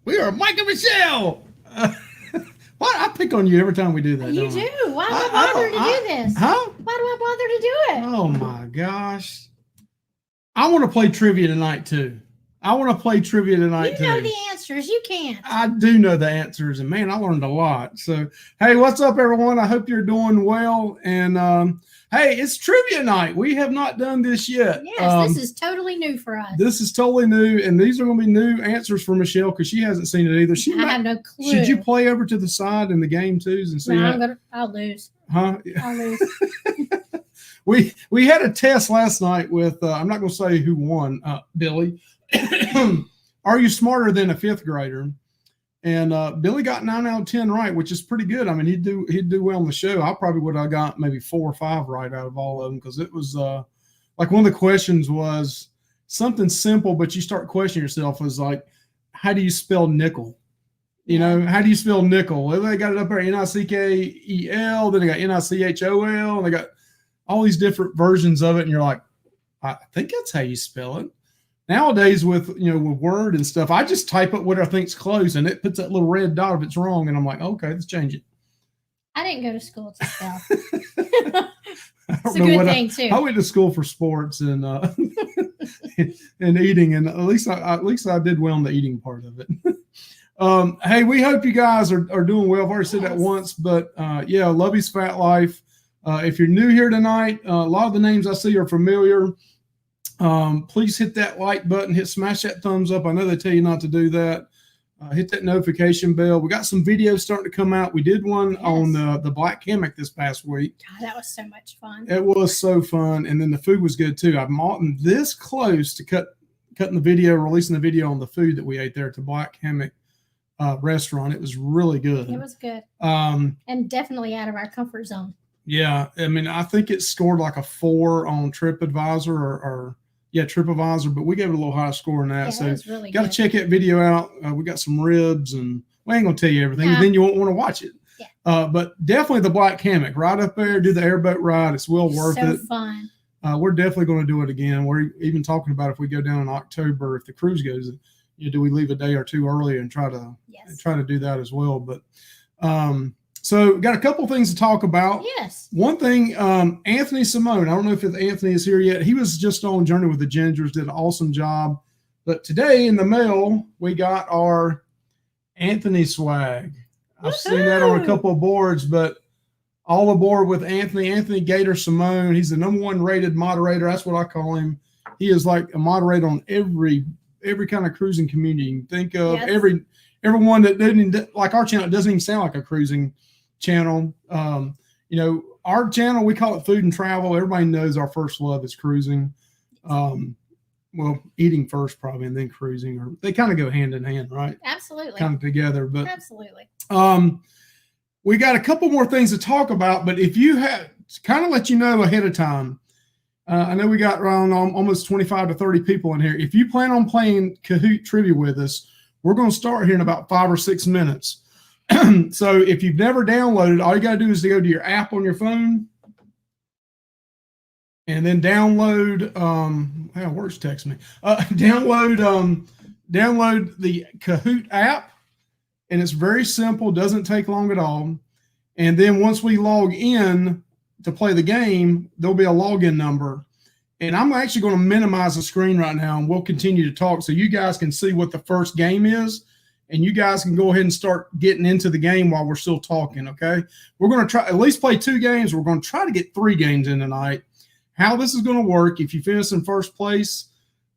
We are Mike and Michelle. Why I pick on you every time we do that? You do. Why do I bother to do this? Huh? Why do I bother to do it? Oh my gosh! I want to play trivia tonight too. I want to play trivia tonight too. You know the answers. You can't. I do know the answers, and man, I learned a lot. So, hey, what's up, everyone? I hope you're doing well. And hey, it's trivia night. We have not done this yet. Yes, this is totally new for us. This is totally new, and these are going to be new answers for Michelle because she hasn't seen it either. I have no clue. Should you play over to the side in the game twos and see? No, I'll lose. Huh? I'll lose. We had a test last night with I'm not going to say who won, Billy. Are you smarter than a fifth grader? And Billy got 9 out of 10 right, which is pretty good. I mean, he'd do well on the show. I probably would have got maybe 4 or 5 right out of all of them because it was like one of the questions was something simple, but you start questioning yourself was like, how do you spell nickel? You know, how do you spell nickel? Well, they got it up there, Nickel. Then they got Nichol, and they got all these different versions of it. And you're like, I think that's how you spell it. Nowadays with Word and stuff, I just type up what I think's close, and it puts that little red dot if it's wrong, and I'm like, okay, let's change it. I didn't go to school to spell. It's a good thing too. I went to school for sports and and eating, and at least I did well in the eating part of it. Hey, we hope you guys are doing well. I've already said that once, but yeah, Luvy's Fat Life. If you're new here tonight, a lot of the names I see are familiar. Please hit that like button, smash that thumbs up. I know they tell you not to do that. Hit that notification bell. We got some videos starting to come out. We did one on the black hammock this past week. God, that was so much fun. It was so fun, and then the food was good too. I'm gotten this close to cutting the video, releasing the video on the food that we ate there at the black hammock restaurant. It was really good. It was good, and definitely out of our comfort zone. Yeah, I mean, I think it scored like a 4 on TripAdvisor or TripAdvisor, but we gave it a little higher score than that. Yeah, so was really got to check that video out. We got some ribs, and we ain't gonna tell you everything, and then you won't want to watch it. Yeah. But definitely the black hammock, right up there. Do the airboat ride. It's well worth it. So fun. We're definitely going to do it again. We're even talking about if we go down in October, if the cruise goes, do we leave a day or two early and try to do that as well? But so got a couple things to talk about. Yes. One thing, Anthony Simone, I don't know if Anthony is here yet. He was just on Journey with the Gingers, did an awesome job. But today in the mail, we got our Anthony swag. I've seen that on a couple of boards, but all aboard with Anthony Gator Simone. He's the #1 rated moderator. That's what I call him. He is like a moderator on every kind of cruising community you can think of. Yes. Everyone that didn't like our channel, it doesn't even sound like a cruising channel. Our channel, we call it Food and Travel. Everybody knows our first love is cruising. Well, eating first probably, and then cruising, or they kind of go hand in hand, right? Absolutely. Kind of together, but absolutely. We got a couple more things to talk about, but if you have kind of let you know ahead of time, I know we got around almost 25 to 30 people in here. If you plan on playing Kahoot trivia with us, we're going to start here in about 5 or 6 minutes. So if you've never downloaded, all you got to do is to go to your app on your phone and then download, words text me, download the Kahoot app. And it's very simple, doesn't take long at all. And then once we log in to play the game, there'll be a login number. And I'm actually going to minimize the screen right now, and we'll continue to talk so you guys can see what the first game is. And you guys can go ahead and start getting into the game while we're still talking, okay? We're going to try at least play 2 games. We're going to try to get 3 games in tonight. How this is going to work, if you finish in first place,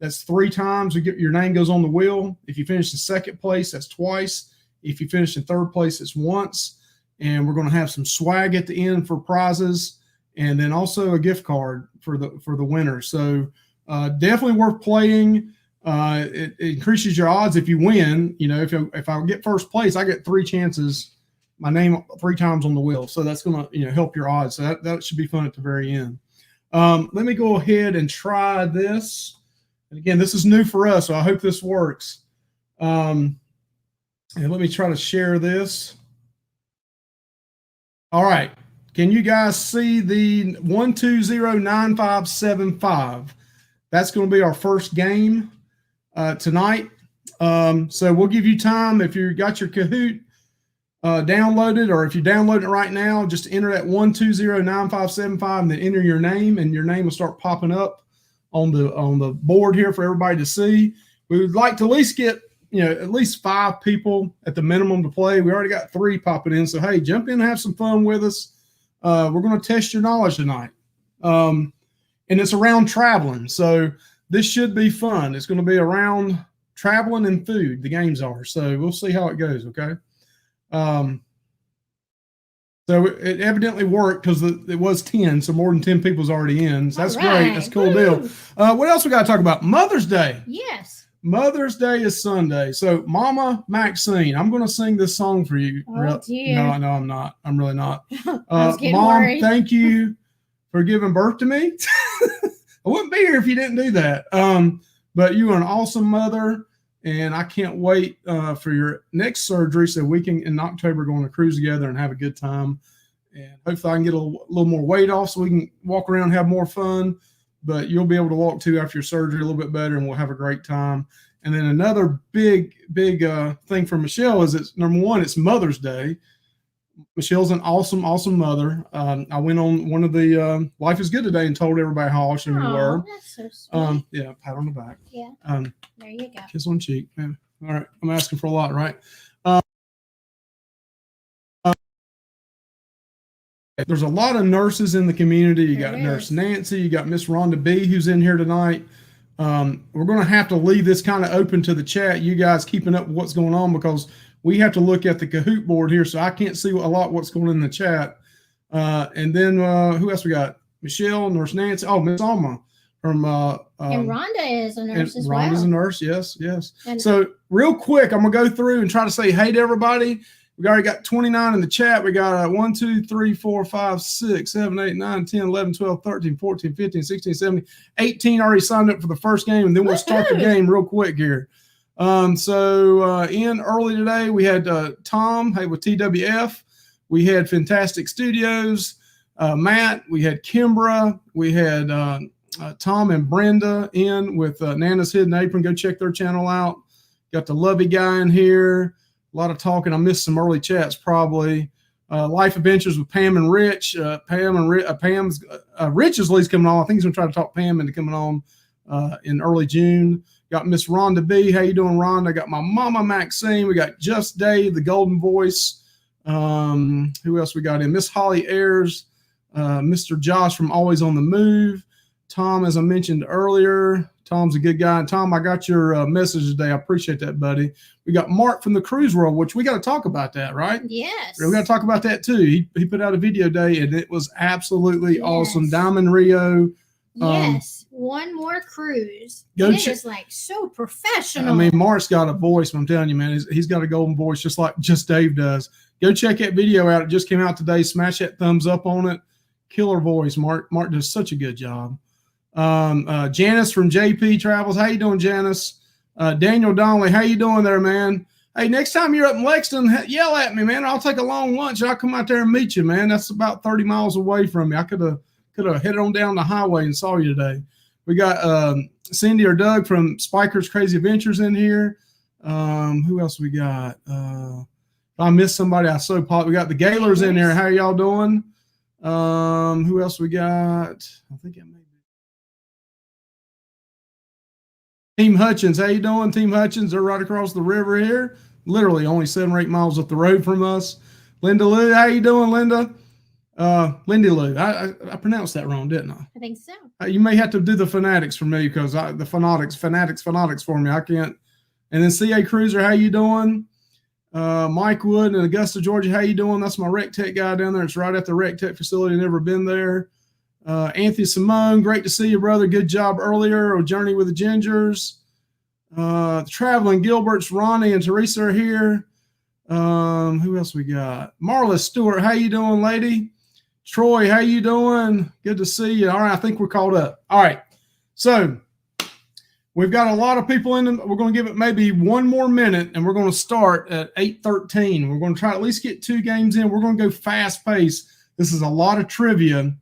that's 3 times. Your name goes on the wheel. If you finish in second place, that's twice. If you finish in third place, it's once. And we're going to have some swag at the end for prizes, and then also a gift card for the winner. So definitely worth playing. It increases your odds if you win. If I get first place, I get 3 chances, my name 3 times on the wheel. So that's going to help your odds. So that should be fun at the very end. Let me go ahead and try this. And again, this is new for us, so I hope this works. And let me try to share this. All right. Can you guys see the 1209575? That's going to be our first game tonight. So we'll give you time if you got your Kahoot downloaded, or if you download it right now, just enter that 1209575 and then enter your name, and your name will start popping up on the board here for everybody to see. We would like to at least get at least 5 people at the minimum to play. We already got 3 popping in, so hey, jump in and have some fun with us. We're going to test your knowledge tonight, and it's around traveling, so this should be fun. It's going to be around traveling and food. The games are, so we'll see how it goes. Okay. So it evidently worked because it was 10, so more than 10 people's already in. So that's great. That's a cool deal. What else we got to talk about? Mother's Day. Yes. Mother's Day is Sunday. So Mama Maxine, I'm going to sing this song for you. Oh, dear. No, I'm not. I'm really not. I was getting Mom, worried. thank you for giving birth to me. I wouldn't be here if you didn't do that. But you are an awesome mother. And I can't wait for your next surgery so we can, in October, go on a cruise together and have a good time. And hopefully I can get a little more weight off so we can walk around and have more fun. But you'll be able to walk, too, after your surgery a little bit better, and we'll have a great time. And then another big thing for Michelle is it's, number one, it's Mother's Day. Michelle's an awesome, awesome mother. I went on one of the Life is Good today and told everybody how awesome we were. That's so sweet. Yeah, pat on the back. Yeah. There you go. Kiss on cheek. Man. All right, I'm asking for a lot, right? There's a lot of nurses in the community. You got Nurse Nancy. You got Miss Rhonda B, who's in here tonight. We're going to have to leave this kind of open to the chat. You guys keeping up with what's going on, because we have to look at the Kahoot board here, so I can't see a lot what's going on in the chat. And then who else we got? Michelle, Nurse Nancy. Oh, Miss Alma from. And Rhonda is a nurse as well. Rhonda's a nurse. Yes. And so real quick, I'm gonna go through and try to say hey to everybody. We already got 29 in the chat. We got 1, 2, 3, 4, 5, 6, 7, 8, 9, 10, 11, 12, 13, 14, 15, 16, 17, 18 already signed up for the first game, and then we'll start the game real quick here. So in early today, we had Tom, hey, with TWF. We had Fantastic Studios, Matt. We had Kimbra. We had Tom and Brenda in with Nana's Hidden Apron. Go check their channel out. Got the Luvy guy in here. A lot of talking. I missed some early chats probably. Life Adventures with Pam and Rich. Pam's Rich is least coming on. I think he's going to try to talk Pam into coming on in early June. Got Miss Rhonda B. How you doing, Rhonda? Got my Mama Maxine. We got Just Dave, the Golden Voice. Who else we got in? Miss Holly Ayers. Mr. Josh from Always on the Move. Tom, as I mentioned earlier. Tom's a good guy. And Tom, I got your message today. I appreciate that, buddy. We got Mark from the Cruise World, which we got to talk about that, right? Yes. We got to talk about that too. He put out a video day, and it was absolutely awesome. Diamond Rio. Yes. One more cruise. It is like so professional. I mean, Mark's got a voice. I'm telling you, man, he's got a golden voice, just like Dave does. Go check that video out. It just came out today. Smash that thumbs up on it. Killer voice. Mark does such a good job. Janice from JP Travels. How you doing, Janice? Daniel Donnelly. How you doing there, man? Hey, next time you're up in Lexington, yell at me, man. I'll take a long lunch. I'll come out there and meet you, man. That's about 30 miles away from me. I could have headed on down the highway and saw you today. We got Cindy or Doug from Spiker's Crazy Adventures in here. Who else we got? If I missed somebody, I so pop. We got the Gaylors in there. How y'all doing? Who else we got? I think it may be Team Hutchins. How you doing, Team Hutchins? They're right across the river here. Literally only 7 or 8 miles up the road from us. Linda Lou, how you doing, Linda? Lindy Lou. I pronounced that wrong, didn't I? I think so. You may have to do the phonetics for me, because the phonetics for me. I can't. And then CA Cruiser, how you doing? Mike Wood in Augusta, Georgia, how you doing? That's my Rec Tech guy down there. It's right at the Rec Tech facility. Never been there. Anthony Simone, great to see you, brother. Good job earlier. Or Journey with the Gingers. Traveling Gilberts, Ronnie and Teresa are here. Who else we got? Marla Stewart, how you doing, lady? Troy, how you doing? Good to see you. All right, I think we're caught up. All right, so we've got a lot of people in them. We're going to give it maybe one more minute, and we're going to start at 8:13. We're going to try to at least get 2 games in. We're going to go fast pace. This is a lot of trivia.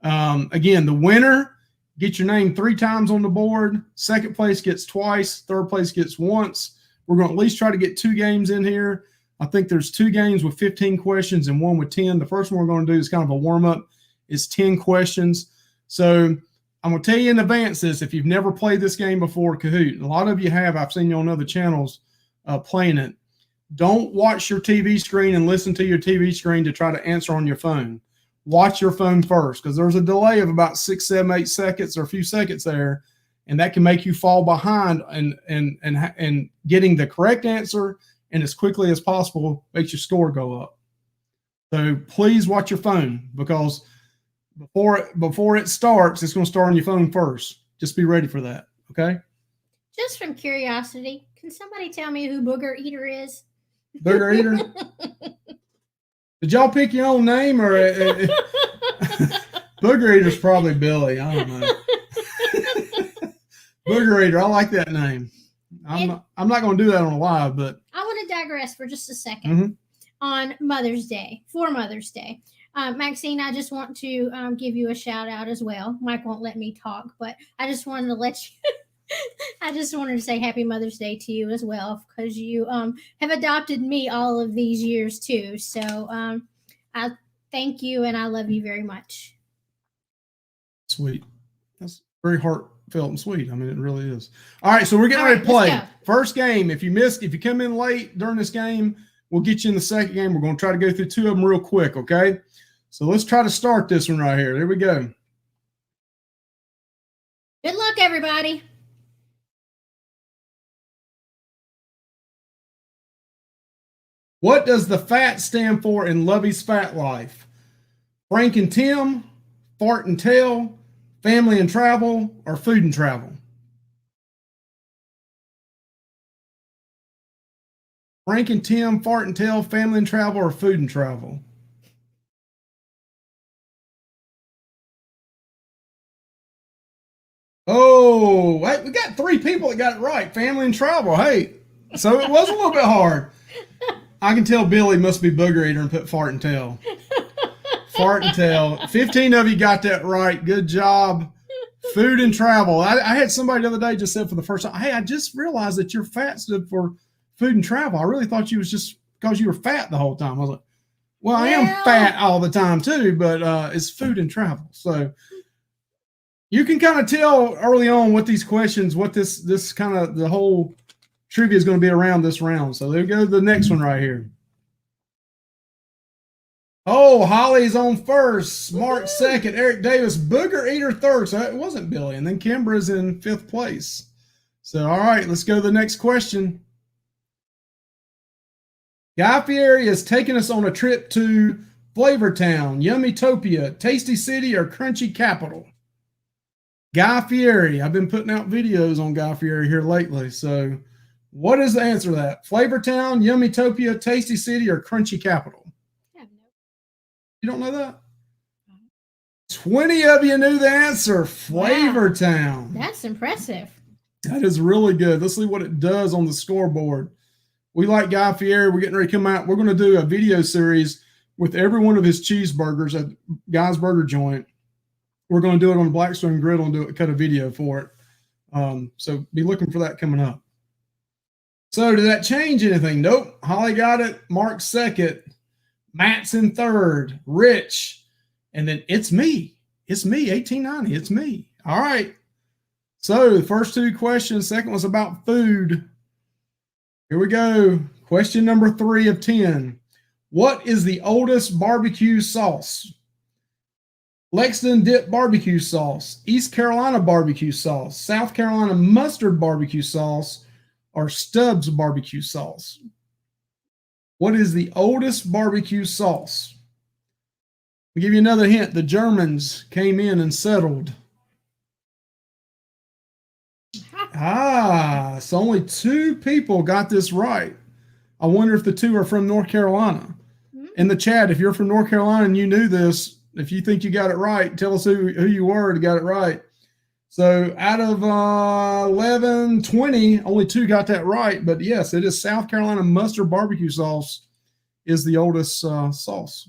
Again, the winner, get your name 3 times on the board. Second place gets twice. Third place gets once. We're going to at least try to get 2 games in here. I think there's 2 games with 15 questions and 1 with 10. The first one we're going to do is kind of a warm-up. It's 10 questions. So I'm going to tell you in advance this. If you've never played this game before, Kahoot, a lot of you have. I've seen you on other channels playing it. Don't watch your TV screen and listen to your TV screen to try to answer on your phone. Watch your phone first, because there's a delay of about 6, 7, 8 seconds or a few seconds there, and that can make you fall behind and getting the correct answer and as quickly as possible makes your score go up. So please watch your phone, because before it starts, it's going to start on your phone first. Just be ready for that, okay? Just from curiosity, can somebody tell me who Booger Eater is? Booger Eater? Did y'all pick your own name, or Booger Eater's probably Billy? I don't know. Booger Eater, I like that name. I'm not going to do that on a live, but I want to digress for just a second. Mm-hmm. On Mother's Day, for Mother's Day, Maxine, I just want to give you a shout out as well. Mike won't let me talk, but I just wanted to let you. I just wanted to say Happy Mother's Day to you as well, because you have adopted me all of these years too. So I thank you, and I love you very much. Sweet. That's very heartfelt and sweet. I mean, it really is. All right, so we're getting ready to play. First game. If you come in late during this game, we'll get you in the second game. We're going to try to go through 2 of them real quick, okay? So let's try to start this one right here. There we go. Good luck, everybody. What does the FAT stand for in Luvy's Fat Life? Frank and Tim, Fart and Tell, Family and Travel, or Food and Travel? Frank and Tim, Fart and Tell, Family and Travel, or Food and Travel? Oh, wait, we got 3 people that got it right. Family and Travel. Hey, so it was a little bit hard. I can tell Billy must be Booger Eater and put Fart and Tell. Fart and Tell. 15 of you got that right. Good job. Food and Travel. I had somebody the other day just said for the first time, hey, I just realized that your fat stood for Food and Travel. I really thought you was just because you were fat the whole time. I was like, well, I am fat all the time too, but it's Food and Travel. So you can kind of tell early on what these questions, what this kind of the whole trivia is going to be around this round. So there we go. The next one right here. Oh, Holly's on first. Mark second. Eric Davis, Booger Eater third. So it wasn't Billy. And then Kimbra's in 5th place. So, all right, let's go to the next question. Guy Fieri has taken us on a trip to Flavortown, Yummytopia, Tasty City, or Crunchy Capital. Guy Fieri. I've been putting out videos on Guy Fieri here lately. So what is the answer to that? Flavortown, Yummytopia, Tasty City, or Crunchy Capital? You don't know that? 20 of you knew the answer. Flavortown. Wow. That's impressive. That is really good. Let's see what it does on the scoreboard. We like Guy Fieri. We're getting ready to come out. We're going to do a video series with every one of his cheeseburgers at Guy's Burger Joint. We're going to do it on the Blackstone Griddle and cut a video for it. So be looking for that coming up. So did that change anything? Nope. Holly got it. Mark second. Matt's in third. Rich. And then it's me. It's me, 1890. It's me. All right. So the first 2 questions. Second was about food. Here we go. Question number 3 of 10. What is the oldest barbecue sauce? Lexington dip barbecue sauce, East Carolina barbecue sauce, South Carolina mustard barbecue sauce, or Stubbs barbecue sauce? What is the oldest barbecue sauce? I'll give you another hint. The Germans came in and settled. So only 2 people got this right. I wonder if the 2 are from North Carolina. In the chat, if you're from North Carolina and you knew this, if you think you got it right, tell us who you were to got it right. So out of 11, 20, only 2 got that right. But yes, it is South Carolina mustard barbecue sauce is the oldest sauce.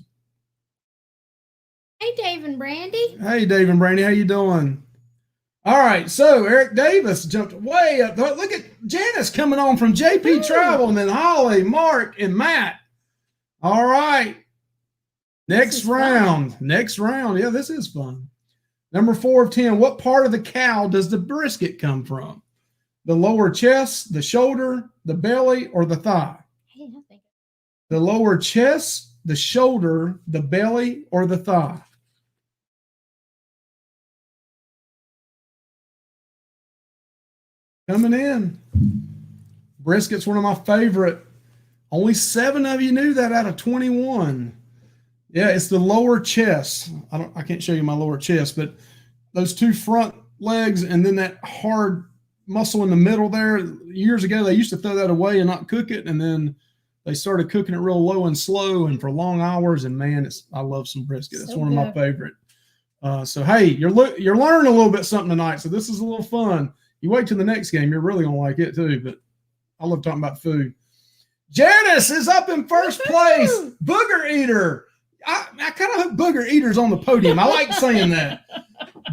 Hey, Dave and Brandy. Hey, Dave and Brandy. How you doing? All right, so Eric Davis jumped way up. Look at Janice coming on from JP Travel, and then Holly, Mark, and Matt. All right. Next round. Fun. Next round. Yeah, this is fun. Number 4 of 10. What part of the cow does the brisket come from? The lower chest, the shoulder, the belly, or the thigh? The lower chest, the shoulder, the belly, or the thigh? Coming in. Brisket's one of my favorite. Only 7 of you knew that out of 21. Yeah, it's the lower chest. I can't show you my lower chest, but those 2 front legs and then that hard muscle in the middle there. Years ago, they used to throw that away and not cook it, and then they started cooking it real low and slow and for long hours. And man, I love some brisket. It's one of my favorite. So hey, you're learning a little bit something tonight. So this is a little fun. You wait till the next game, you're really gonna like it too. But I love talking about food. Janice is up in first place. Booger Eater. I kind of hope Booger Eater's on the podium. I like saying that.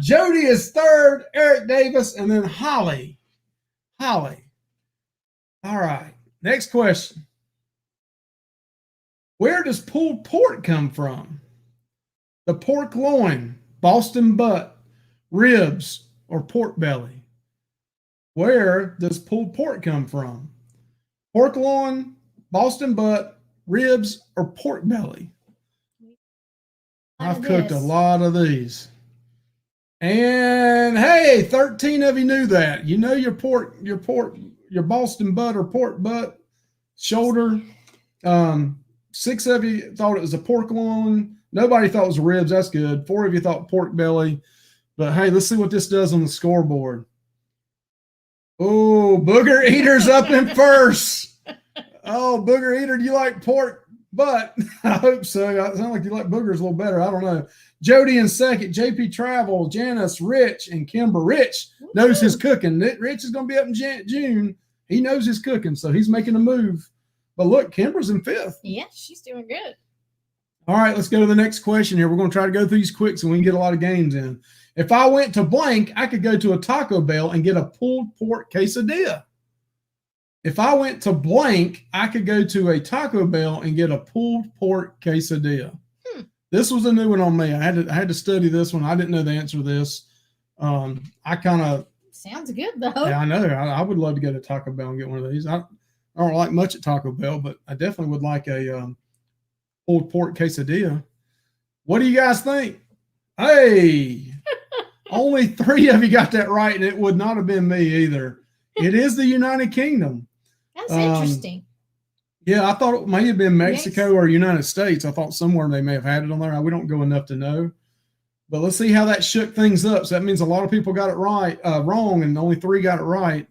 Jody is third, Eric Davis, and then Holly. Holly. All right. Next question. Where does pulled pork come from? The pork loin, Boston butt, ribs, or pork belly? Where does pulled pork come from? Pork loin, Boston butt, ribs, or pork belly? I've cooked a lot of these. And hey, 13 of you knew that. You know your Boston butt or pork butt, shoulder. 6 of you thought it was a pork loin. Nobody thought it was ribs. That's good. 4 of you thought pork belly. But hey, let's see what this does on the scoreboard. Oh, Booger Eater's up in first. Oh, Booger Eater, do you like pork butt? I hope so. It sounds like you like boogers a little better. I don't know. Jody in second. JP Travel, Janice, Rich, and Kimber. Rich knows his cooking. Rich is going to be up in June. He knows his cooking, so he's making a move. But look, Kimber's in 5th. Yeah, she's doing good. All right, let's go to the next question here. We're going to try to go through these quick so we can get a lot of games in. If I went to blank, I could go to a Taco Bell and get a pulled pork quesadilla. If I went to blank, I could go to a Taco Bell and get a pulled pork quesadilla. This was a new one on me. I had to study this one. I didn't know the answer to this. I kind of sounds good though. Yeah, I know. I would love to go to Taco Bell and get one of these. I don't like much at Taco Bell, but I definitely would like a pulled pork quesadilla. What do you guys think? Hey, only 3 of you got that right, and it would not have been me either. It is the United Kingdom. That's interesting. Yeah, I thought it may have been Mexico or United States. I thought somewhere they may have had it on there. We don't go enough to know. But let's see how that shook things up. So that means a lot of people got it wrong, and only 3 got it right.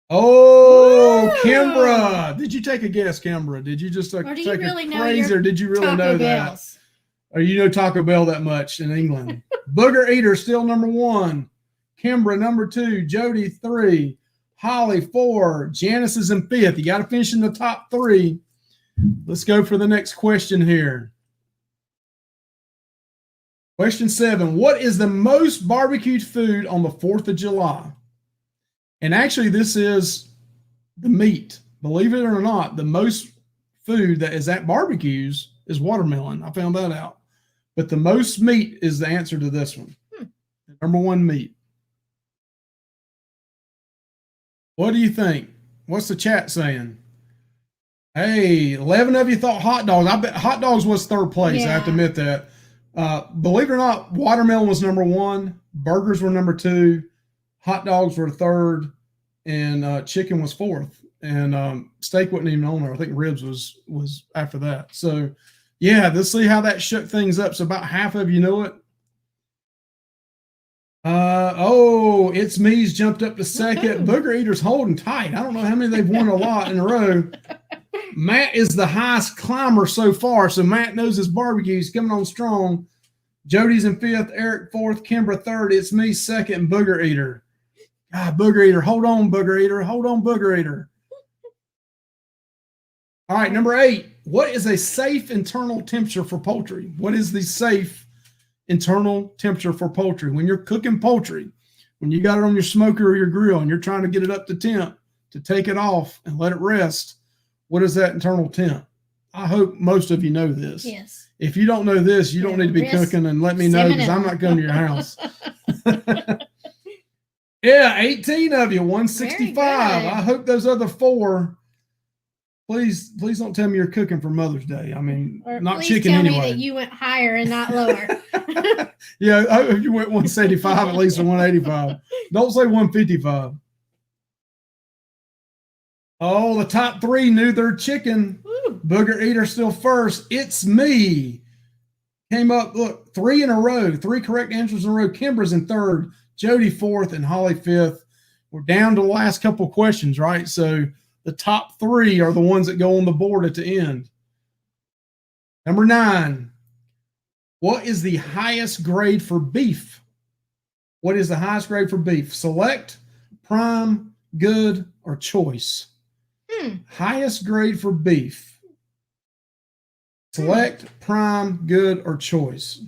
Oh, Kimbra. Did you take a guess, Kimbra? Did you just take a crazy, or did you really know that? Or you know Taco Bell that much in England? Booger Eater still number 1. Kimbra number 2. Jody 3. Holly 4. Janice is in 5th. You got to finish in the top 3. Let's go for the next question here. Question 7. What is the most barbecued food on the 4th of July? And actually, this is the meat. Believe it or not, the most food that is at barbecues is watermelon. I found that out. But the most meat is the answer to this one. Number 1 meat. What do you think? What's the chat saying? Hey, 11 of you thought hot dogs. I bet hot dogs was 3rd place. Yeah. I have to admit that. Believe it or not, watermelon was number 1. Burgers were number 2. Hot dogs were 3rd. And chicken was 4th. And steak wasn't even on there. I think ribs was after that. So, yeah, let's see how that shook things up. So about half of you know it. It's me's jumped up to 2nd. Booger Eater's holding tight. I don't know how many they've won a lot in a row. Matt is the highest climber so far, so Matt knows his barbecue. He's coming on strong. Jody's in 5th, Eric 4th, Kimbra 3rd. It's me 2nd, and Booger Eater. God, Booger Eater, hold on, Booger Eater. Hold on, Booger Eater. All right, number 8. What is a safe internal temperature for poultry? What is the safe internal temperature for poultry? When you're cooking poultry, when you got it on your smoker or your grill and you're trying to get it up to temp to take it off and let it rest, what is that internal temp? I hope most of you know this. Yes. If you don't know this, you don't need to be cooking, and let me know, because I'm not going to your house. Yeah, 18 of you, 165. I hope those other 4. Please don't tell me you're cooking for Mother's Day. I mean, or not please chicken tell anyway. Me that you went higher and not lower. Yeah, I hope you went 175 at least, or 185. Don't say 155. Oh, the top 3 knew their chicken. Woo. Booger Eater still first. It's me. Came up, look, 3 in a row. 3 correct answers in a row. Kimbra's in 3rd, Jody 4th, and Holly 5th. We're down to the last couple questions, right? So the top 3 are the ones that go on the board at the end. Number 9. What is the highest grade for beef? What is the highest grade for beef? Select, prime, good, or choice? Highest grade for beef. Select, prime, good, or choice.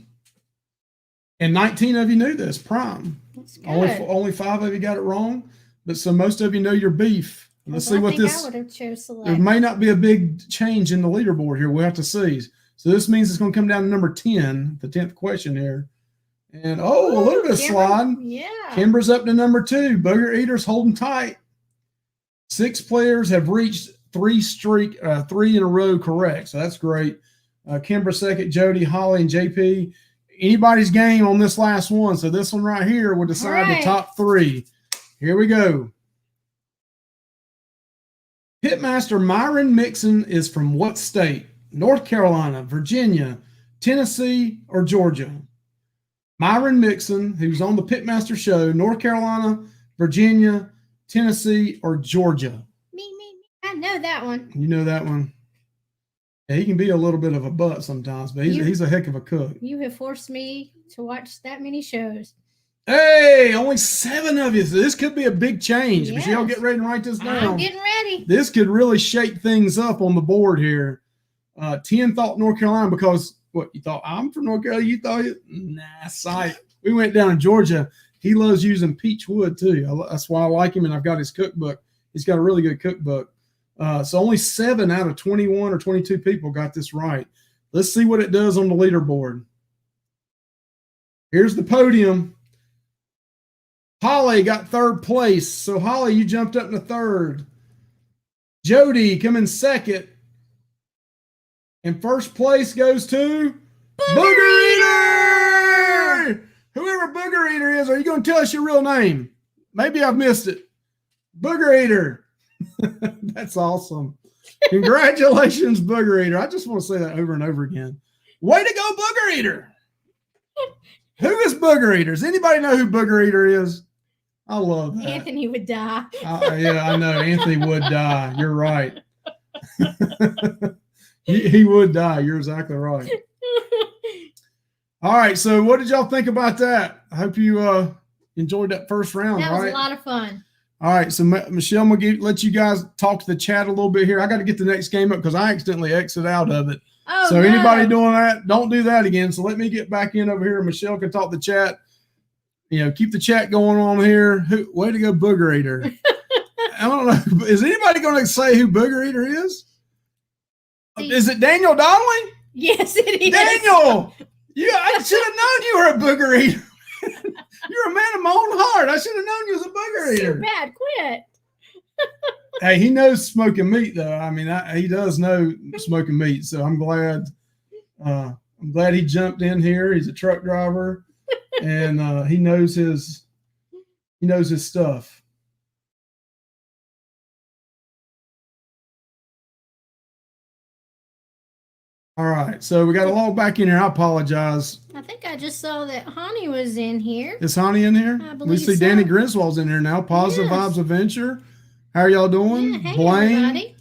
And 19 of you knew this, prime. That's good. Only 5 of you got it wrong, but so most of you know your beef. Let's see what this. I would have chose select. There may not be a big change in the leaderboard here. We'll have to see. So this means it's going to come down to number 10, the 10th question here. And a little bit of slide. Yeah. Kimbra's up to number 2. Booger Eater's holding tight. 6 players have reached 3 in a row correct. So that's great. Kimbra second, Jody, Holly, and JP. Anybody's game on this last one. So this one right here will decide the top 3. Here we go. Pitmaster Myron Mixon is from what state? North Carolina, Virginia, Tennessee, or Georgia? Myron Mixon, who's on the Pitmaster show, North Carolina, Virginia, Tennessee, or Georgia? Me. I know that one. You know that one? Yeah, he can be a little bit of a butt sometimes, but he's a heck of a cook. You have forced me to watch that many shows. Hey, only 7 of you. So this could be a big change. Yes. Michelle, get ready to write this down. I'm getting ready. This could really shake things up on the board here. 10 thought North Carolina because, what, you thought I'm from North Carolina? You thought, nah, sight. We went down to Georgia. He loves using peach wood, too. That's why I like him, and I've got his cookbook. He's got a really good cookbook. So only 7 out of 21 or 22 people got this right. Let's see what it does on the leaderboard. Here's the podium. Holly got 3rd place. So, Holly, you jumped up to 3rd. Jody coming 2nd. And 1st place goes to Booger Eater! Whoever Booger Eater is, are you going to tell us your real name? Maybe I've missed it. Booger Eater. That's awesome. Congratulations, Booger Eater. I just want to say that over and over again. Way to go, Booger Eater. Who is Booger Eater? Does anybody know who Booger Eater is? I love that. Anthony would die. Yeah, I know. Anthony would die. You're right. He would die. You're exactly right. All right. So what did y'all think about that? I hope you enjoyed that first round. That was a lot of fun. All right. So Michelle, I'm going to let you guys talk to the chat a little bit here. I got to get the next game up because I accidentally exited out of it. Oh, so no. Anybody doing that, don't do that again. So let me get back in over here. Michelle can talk the chat. Keep the chat going on here. Way to go, Booger Eater. I don't know. Is anybody going to say who Booger Eater is? Is it Daniel Donnelly? Yes, it is. Daniel! I should have known you were a Booger Eater. You're a man of my own heart. I should have known you was a Booger Eater. Too bad. Quit. Hey, he knows smoking meat, though. I mean, he does know smoking meat. So I'm glad. I'm glad he jumped in here. He's a truck driver, and he knows his stuff. All right, so we got to log back in here. I apologize. I think I just saw that Honey was in here. Is Honey in here? I We believe see so. Danny Griswold's in here now. Positive Vibes Adventure. How are y'all doing? Yeah, hey, Blaine. everybody.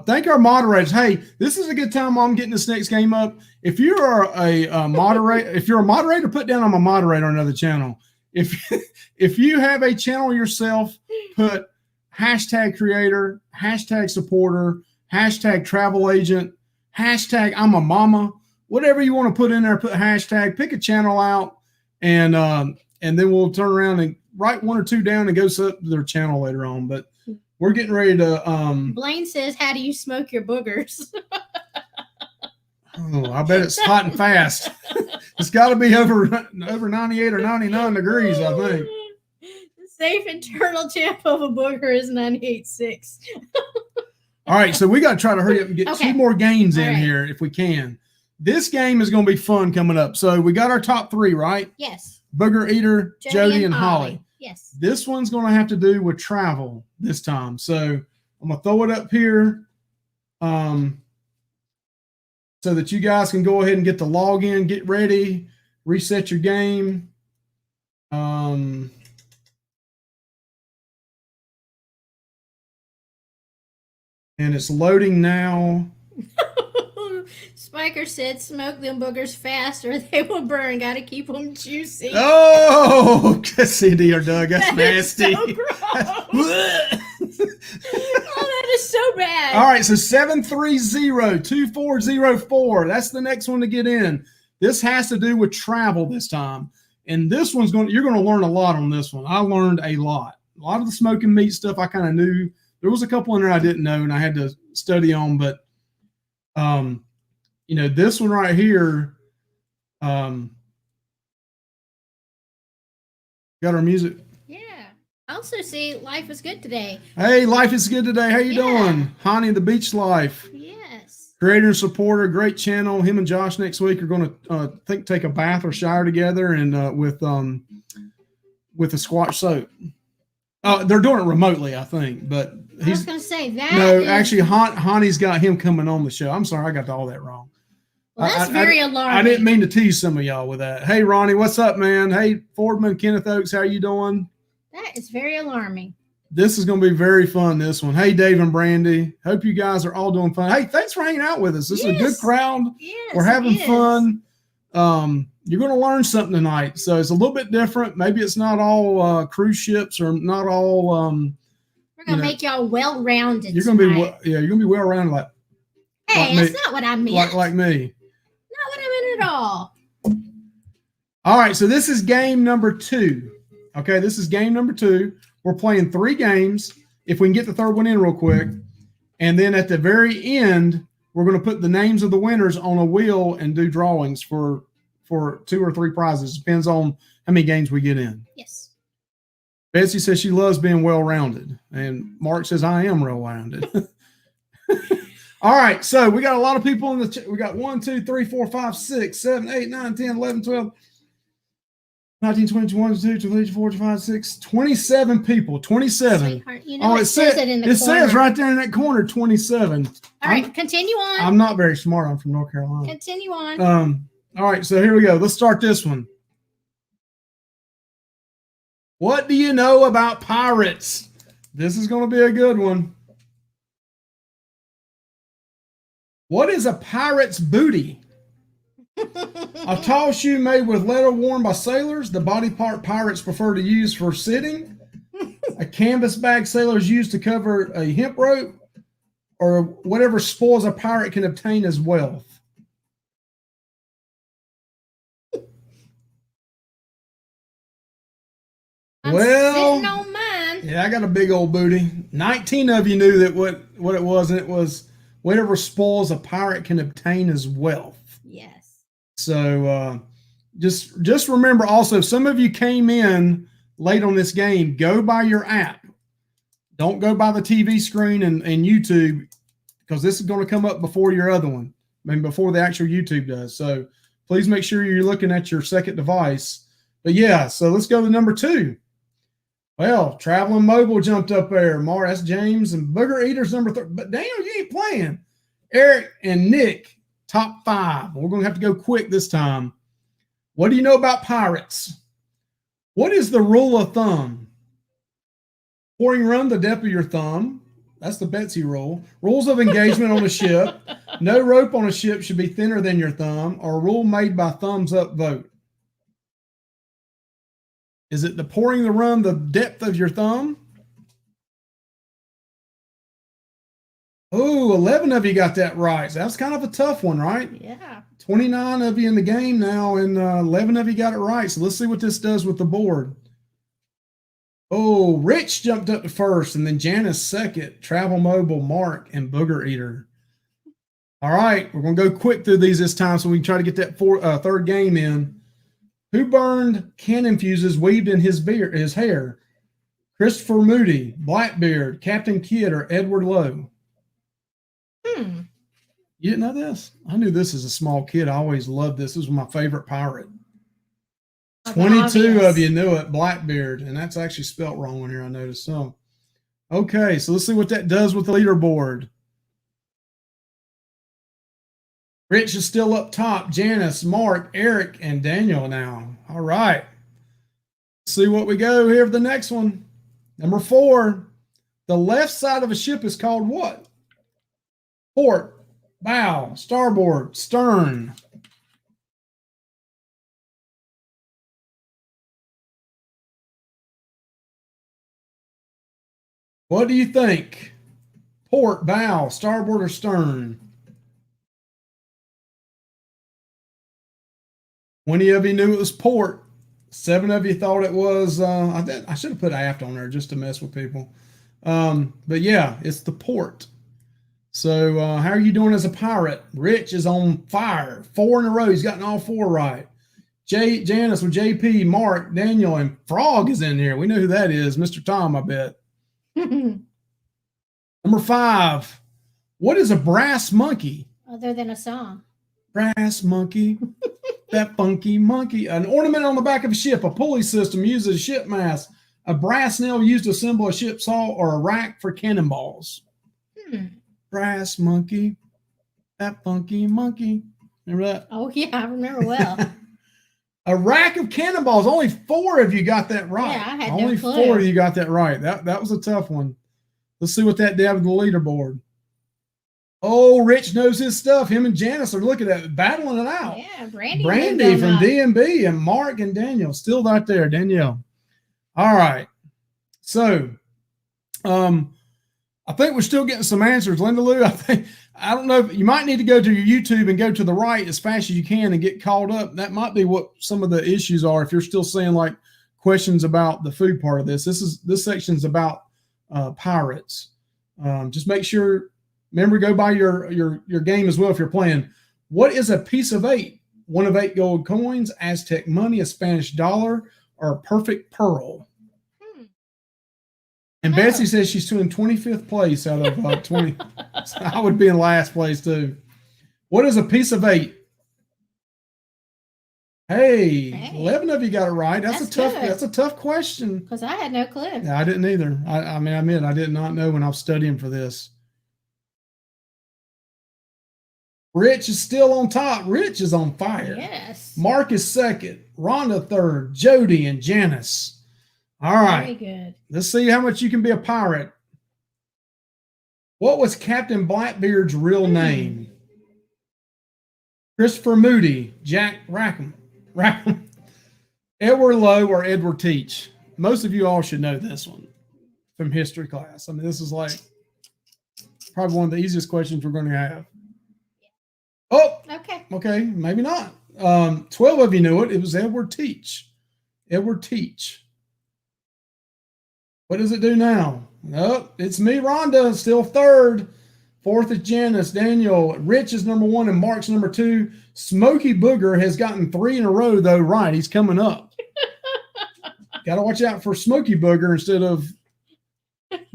Thank our moderators. Hey, this is a good time while I'm getting this next game up. If you are a moderator, put down I'm a moderator on another channel. If you have a channel yourself, put #creator, #supporter, #travel agent, #I'm a mama. whatever you want to put in there, put hashtag, pick a channel out, and then we'll turn around and write one or two down and go set their channel later on. But we're getting ready to. Blaine says, "How do you smoke your boogers?" Oh, I bet it's hot and fast. It's got to be over 98 or 99 degrees, I think. The safe internal temp of a booger is 98.6. All right, so we got to try to hurry up and get two more games in here if we can. This game is going to be fun coming up. So we got our top three, right? Yes. Booger Eater, Jody, and Holly. Yes. This one's going to have to do with travel this time. So I'm going to throw it up here so that you guys can go ahead and get the login, get ready, reset your game. And it's loading now. Spiker said, "Smoke them boogers fast or they will burn. Got to keep them juicy." Oh, CD or Doug, that's nasty. So gross. Oh, that is so bad. All right, so 730-2404. That's the next one to get in. This has to do with travel this time. And this one's you're going to learn a lot on this one. I learned a lot. A lot of the smoking meat stuff I kind of knew. There was a couple in there I didn't know and I had to study on, but this one right here, got our music. Yeah. I also see Life is Good Today. Hey, Life is Good Today. How you doing? Honey, the Beach Life. Yes. Creator and supporter, great channel. Him and Josh next week are going to take a bath or shower together and with a squash soap. They're doing it remotely, I think, but I was going to say that. No, actually, Honey's got him coming on the show. I'm sorry, I got all that wrong. Well, that's very alarming. I didn't mean to tease some of y'all with that. Hey, Ronnie, what's up, man? Hey, Fordman, Kenneth Oaks, how you doing? That is very alarming. This is going to be very fun, this one. Hey, Dave and Brandy. Hope you guys are all doing fun. Hey, thanks for hanging out with us. This is a good crowd. Yes, we're having fun. You're going to learn something tonight. So it's a little bit different. Maybe it's not all cruise ships or not all. We're going to make y'all well-rounded. You're going to be you're going to be well-rounded like. Hey, that's not what I meant. Like me. Not what I meant at all. All right, so this is game number 2. Okay, this is game number 2. We're playing 3 games. If we can get the third one in real quick. And then at the very end, we're going to put the names of the winners on a wheel and do drawings for 2 or 3 prizes. Depends on how many games we get in. Yes. Betsy says she loves being well-rounded. And Mark says I am well-rounded. All right, so we got a lot of people in the chat. We got 1, 2, 3, 4, 5, 6, 7, 8, 9, 10, 11, 12, 19, 20, 21, 22, 23, 24, 25, 6, 27 people. 27. Sweetheart, it says it in the corner. It says right there in that corner, 27. All right, continue on. I'm not very smart. I'm from North Carolina. Continue on. All right, so here we go. Let's start this one. What do you know about pirates? This is going to be a good one. What is a pirate's booty? A tall shoe made with leather worn by sailors, the body part pirates prefer to use for sitting. A canvas bag sailors use to cover a hemp rope, or whatever spoils a pirate can obtain as wealth. I'm sitting on mine. Yeah, I got a big old booty. 19 of you knew that what it was, and it was whatever spoils a pirate can obtain as wealth. Yes. So just remember also, some of you came in late on this game. Go by your app. Don't go by the TV screen and YouTube, because this is going to come up before your other one. I mean, before the actual YouTube does. So please make sure you're looking at your second device. But yeah, so let's go to number 2. Well, Traveling Mobile jumped up there. That's James, and Booger Eater's number 3. But Daniel, you ain't playing. Eric and Nick, top 5. We're going to have to go quick this time. What do you know about pirates? What is the rule of thumb? Pouring run the depth of your thumb. That's the Betsy rule. Rules of engagement on a ship. No rope on a ship should be thinner than your thumb, or a rule made by thumbs up vote. Is it the pouring the run the depth of your thumb? Oh, 11 of you got that right. So that's kind of a tough one, right? Yeah. 29 of you in the game now, and 11 of you got it right. So let's see what this does with the board. Oh, Rich jumped up to first, and then Janice second, Travel Mobile, Mark, and Booger Eater. All right, we're going to go quick through these this time so we can try to get that third game in. Who burned cannon fuses weaved in his hair? Christopher Moody, Blackbeard, Captain Kidd, or Edward Lowe? You didn't know this? I knew this as a small kid. I always loved this. This was my favorite pirate. 22 of you knew it, Blackbeard, and that's actually spelt wrong on here, I noticed. So, okay, so let's see what that does with the leaderboard. Rich is still up top. Janice, Mark, Eric, and Daniel now. All right. Let's see what we go here for the next one. Number 4. The left side of a ship is called what? Port, bow, starboard, stern. What do you think? Port, bow, starboard, or stern? 20 of you knew it was port. 7 of you thought it was, I should have put aft on there just to mess with people. But yeah, it's the port. So how are you doing as a pirate? Rich is on fire. 4 in a row. He's gotten all 4 right. Janice with JP, Mark, Daniel, and Frog is in here. We know who that is. Mr. Tom, I bet. Number 5. What is a brass monkey? Other than a song. Brass monkey. That funky monkey. An ornament on the back of a ship. A pulley system used as a ship mast. A brass nail used to assemble a ship's hull, or a rack for cannonballs. Brass monkey, that funky monkey. Remember that? Oh, yeah, I remember well. A rack of cannonballs. Only 4 of you got that right. Yeah, I had Only no clue. 4 of you got that right. That was a tough one. Let's see what that did with the leaderboard. Oh, Rich knows his stuff. Him and Janice are looking at it, battling it out. Yeah, Brandy from DMB, and Mark and Daniel still right there. Danielle. All right. So, I think we're still getting some answers. Linda Lou, I don't know, you might need to go to your YouTube and go to the right as fast as you can and get caught up. That might be what some of the issues are. If you're still seeing like questions about the food part of this, this section's about pirates. Just make sure, remember, go by your game as well if you're playing. What is a piece of 8? 1 of 8 gold coins, Aztec money, a Spanish dollar, or a perfect pearl? And Betsy says she's in 25th place out of 20. So I would be in last place too. What is a piece of 8? Hey, 11 of you got it right. That's a tough question. Because I had no clue. Yeah, I didn't either. I admit I did not know when I was studying for this. Rich is still on top. Rich is on fire. Yes. Mark is second. Rhonda third. Jody and Janice. All right. Very good. Let's see how much you can be a pirate. What was Captain Blackbeard's real name? Christopher Moody, Jack Rackham, Edward Lowe, or Edward Teach? Most of you all should know this one from history class. I mean, this is like probably one of the easiest questions we're going to have. Oh, okay, maybe not. 12 of you knew it. It was Edward Teach. Edward Teach. What does it do now? Nope, it's me, Rhonda, still third. 4th is Janice, Daniel. Rich is number 1 and Mark's number 2. Smokey Booger has gotten 3 in a row, though, right. He's coming up. Got to watch out for Smokey Booger instead of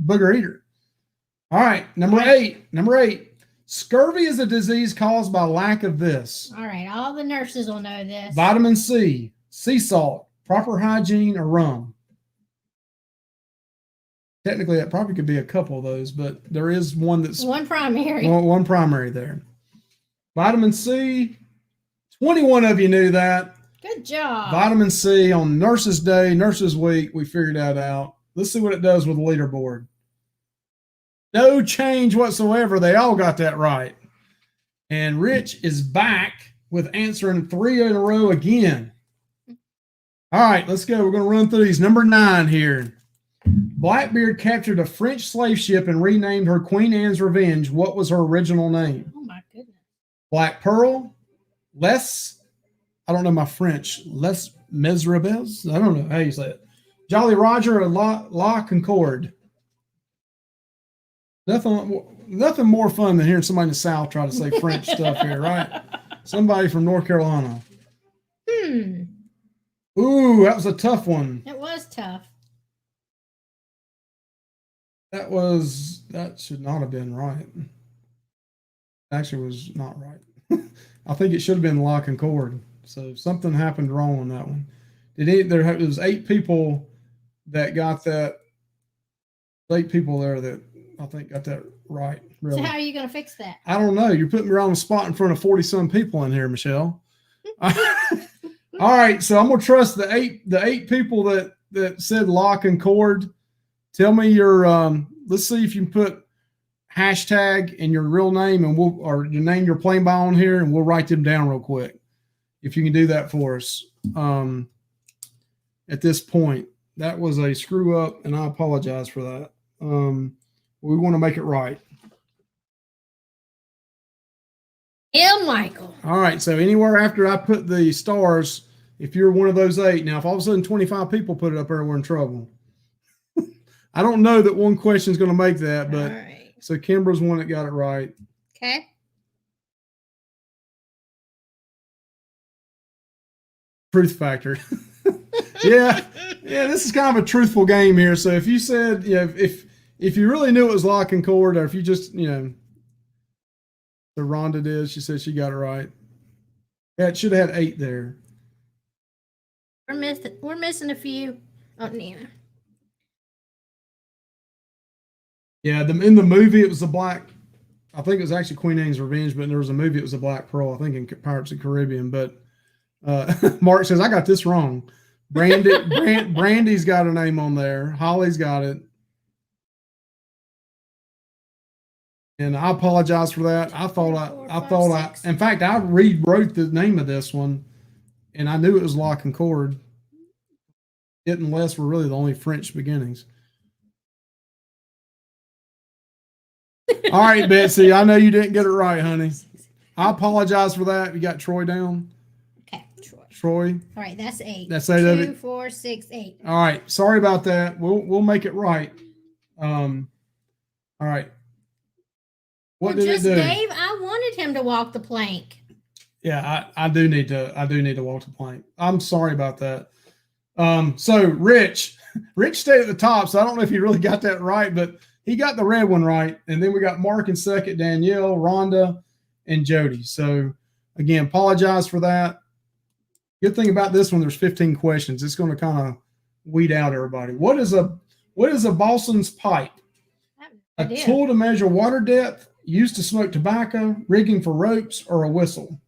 Booger Eater. All right, number 8. Number 8. Scurvy is a disease caused by lack of this. All right, all the nurses will know this. Vitamin C, sea salt, proper hygiene, or rum. Technically, that probably could be a couple of those, but there is one that's one primary. One primary there. Vitamin C. 21 of you knew that. Good job. Vitamin C on Nurses Day, Nurses Week. We figured that out. Let's see what it does with the leaderboard. No change whatsoever. They all got that right. And Rich is back with answering 3 in a row again. All right, let's go. We're going to run through these. Number 9 here. Blackbeard captured a French slave ship and renamed her Queen Anne's Revenge. What was her original name? Oh my goodness. Black Pearl, Les, I don't know my French, Les Miserables? I don't know how you say it. Jolly Roger or La Concorde? Nothing more fun than hearing somebody in the South try to say French stuff here, right? Somebody from North Carolina. Ooh, that was a tough one. It was tough. That should not have been right. Actually, was not right. I think it should have been La Concorde. So something happened wrong on that one. There was 8 people that got that. 8 people there that I think got that right. Really. So how are you going to fix that? I don't know. You're putting me around the spot in front of 40-some people in here, Michelle. All right, so I'm gonna trust the eight people that said La Concorde. Tell me your let's see if you can put hashtag and your real name and or your name you're playing by on here, and we'll write them down real quick. If you can do that for us. At this point, that was a screw up, and I apologize for that. We want to make it right. Michael. All right, so anywhere after I put the stars, if you're one of those 8, now if all of a sudden 25 people put it up there, we're in trouble. I don't know that one question is going to make that, but so Kimbra's one that got it right. Okay. Truth factor. yeah, this is kind of a truthful game here. So if you said, if you really knew it was La Concorde, or if you just, so Rhonda did. She said she got it right. Yeah, it should have had 8 there. We're missing a few. Oh, Nina. Yeah, in the movie it was the black. I think it was actually Queen Anne's Revenge, but there was a movie it was the Black Pearl. I think in Pirates of the Caribbean. But Mark says I got this wrong. Brandy's got a name on there. Holly's got it. And I apologize for that. In fact, I rewrote the name of this one, and I knew it was La Concorde. It and Les were really the only French beginnings. All right, Betsy, I know you didn't get it right, honey. I apologize for that. You got Troy down? Okay, Troy. All right, that's 8. That's 8 of it. 2, 4, 6, 8. All right, sorry about that. We'll make it right. All right. What did it do? Dave, I wanted him to walk the plank. Yeah, I do need to walk the plank. I'm sorry about that. So Rich stayed at the top, so I don't know if he really got that right, but he got the red one right. And then we got Mark in second, Danielle, Rhonda, and Jody. So again, apologize for that. Good thing about this one, there's 15 questions. It's going to kind of weed out everybody. What is a bosun's pipe? A tool to measure water depth, used to smoke tobacco, rigging for ropes, or a whistle?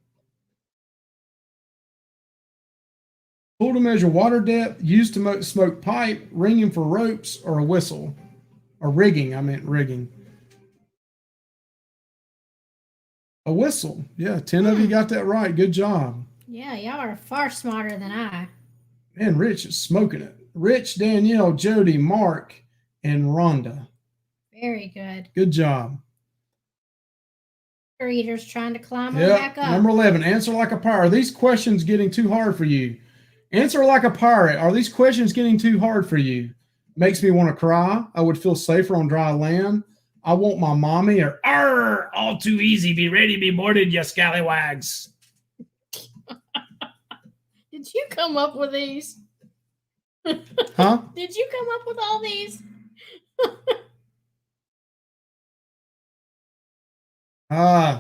Tool to measure water depth, used to smoke pipe, rigging for ropes, or a whistle? Or rigging, I meant rigging. A whistle. Yeah, 10 of you got that right. Good job. Yeah, y'all are far smarter than I. Man, Rich is smoking it. Rich, Danielle, Jody, Mark, and Rhonda. Very good. Good job. Readers trying to climb back up. Number 11, answer like a pirate. Are these questions getting too hard for you? Answer like a pirate. Are these questions getting too hard for you? Makes me want to cry. I would feel safer on dry land. I want my mommy, or arr, all too easy. Be ready to be boarded, you scallywags. Did you come up with these? Huh? Did you come up with all these?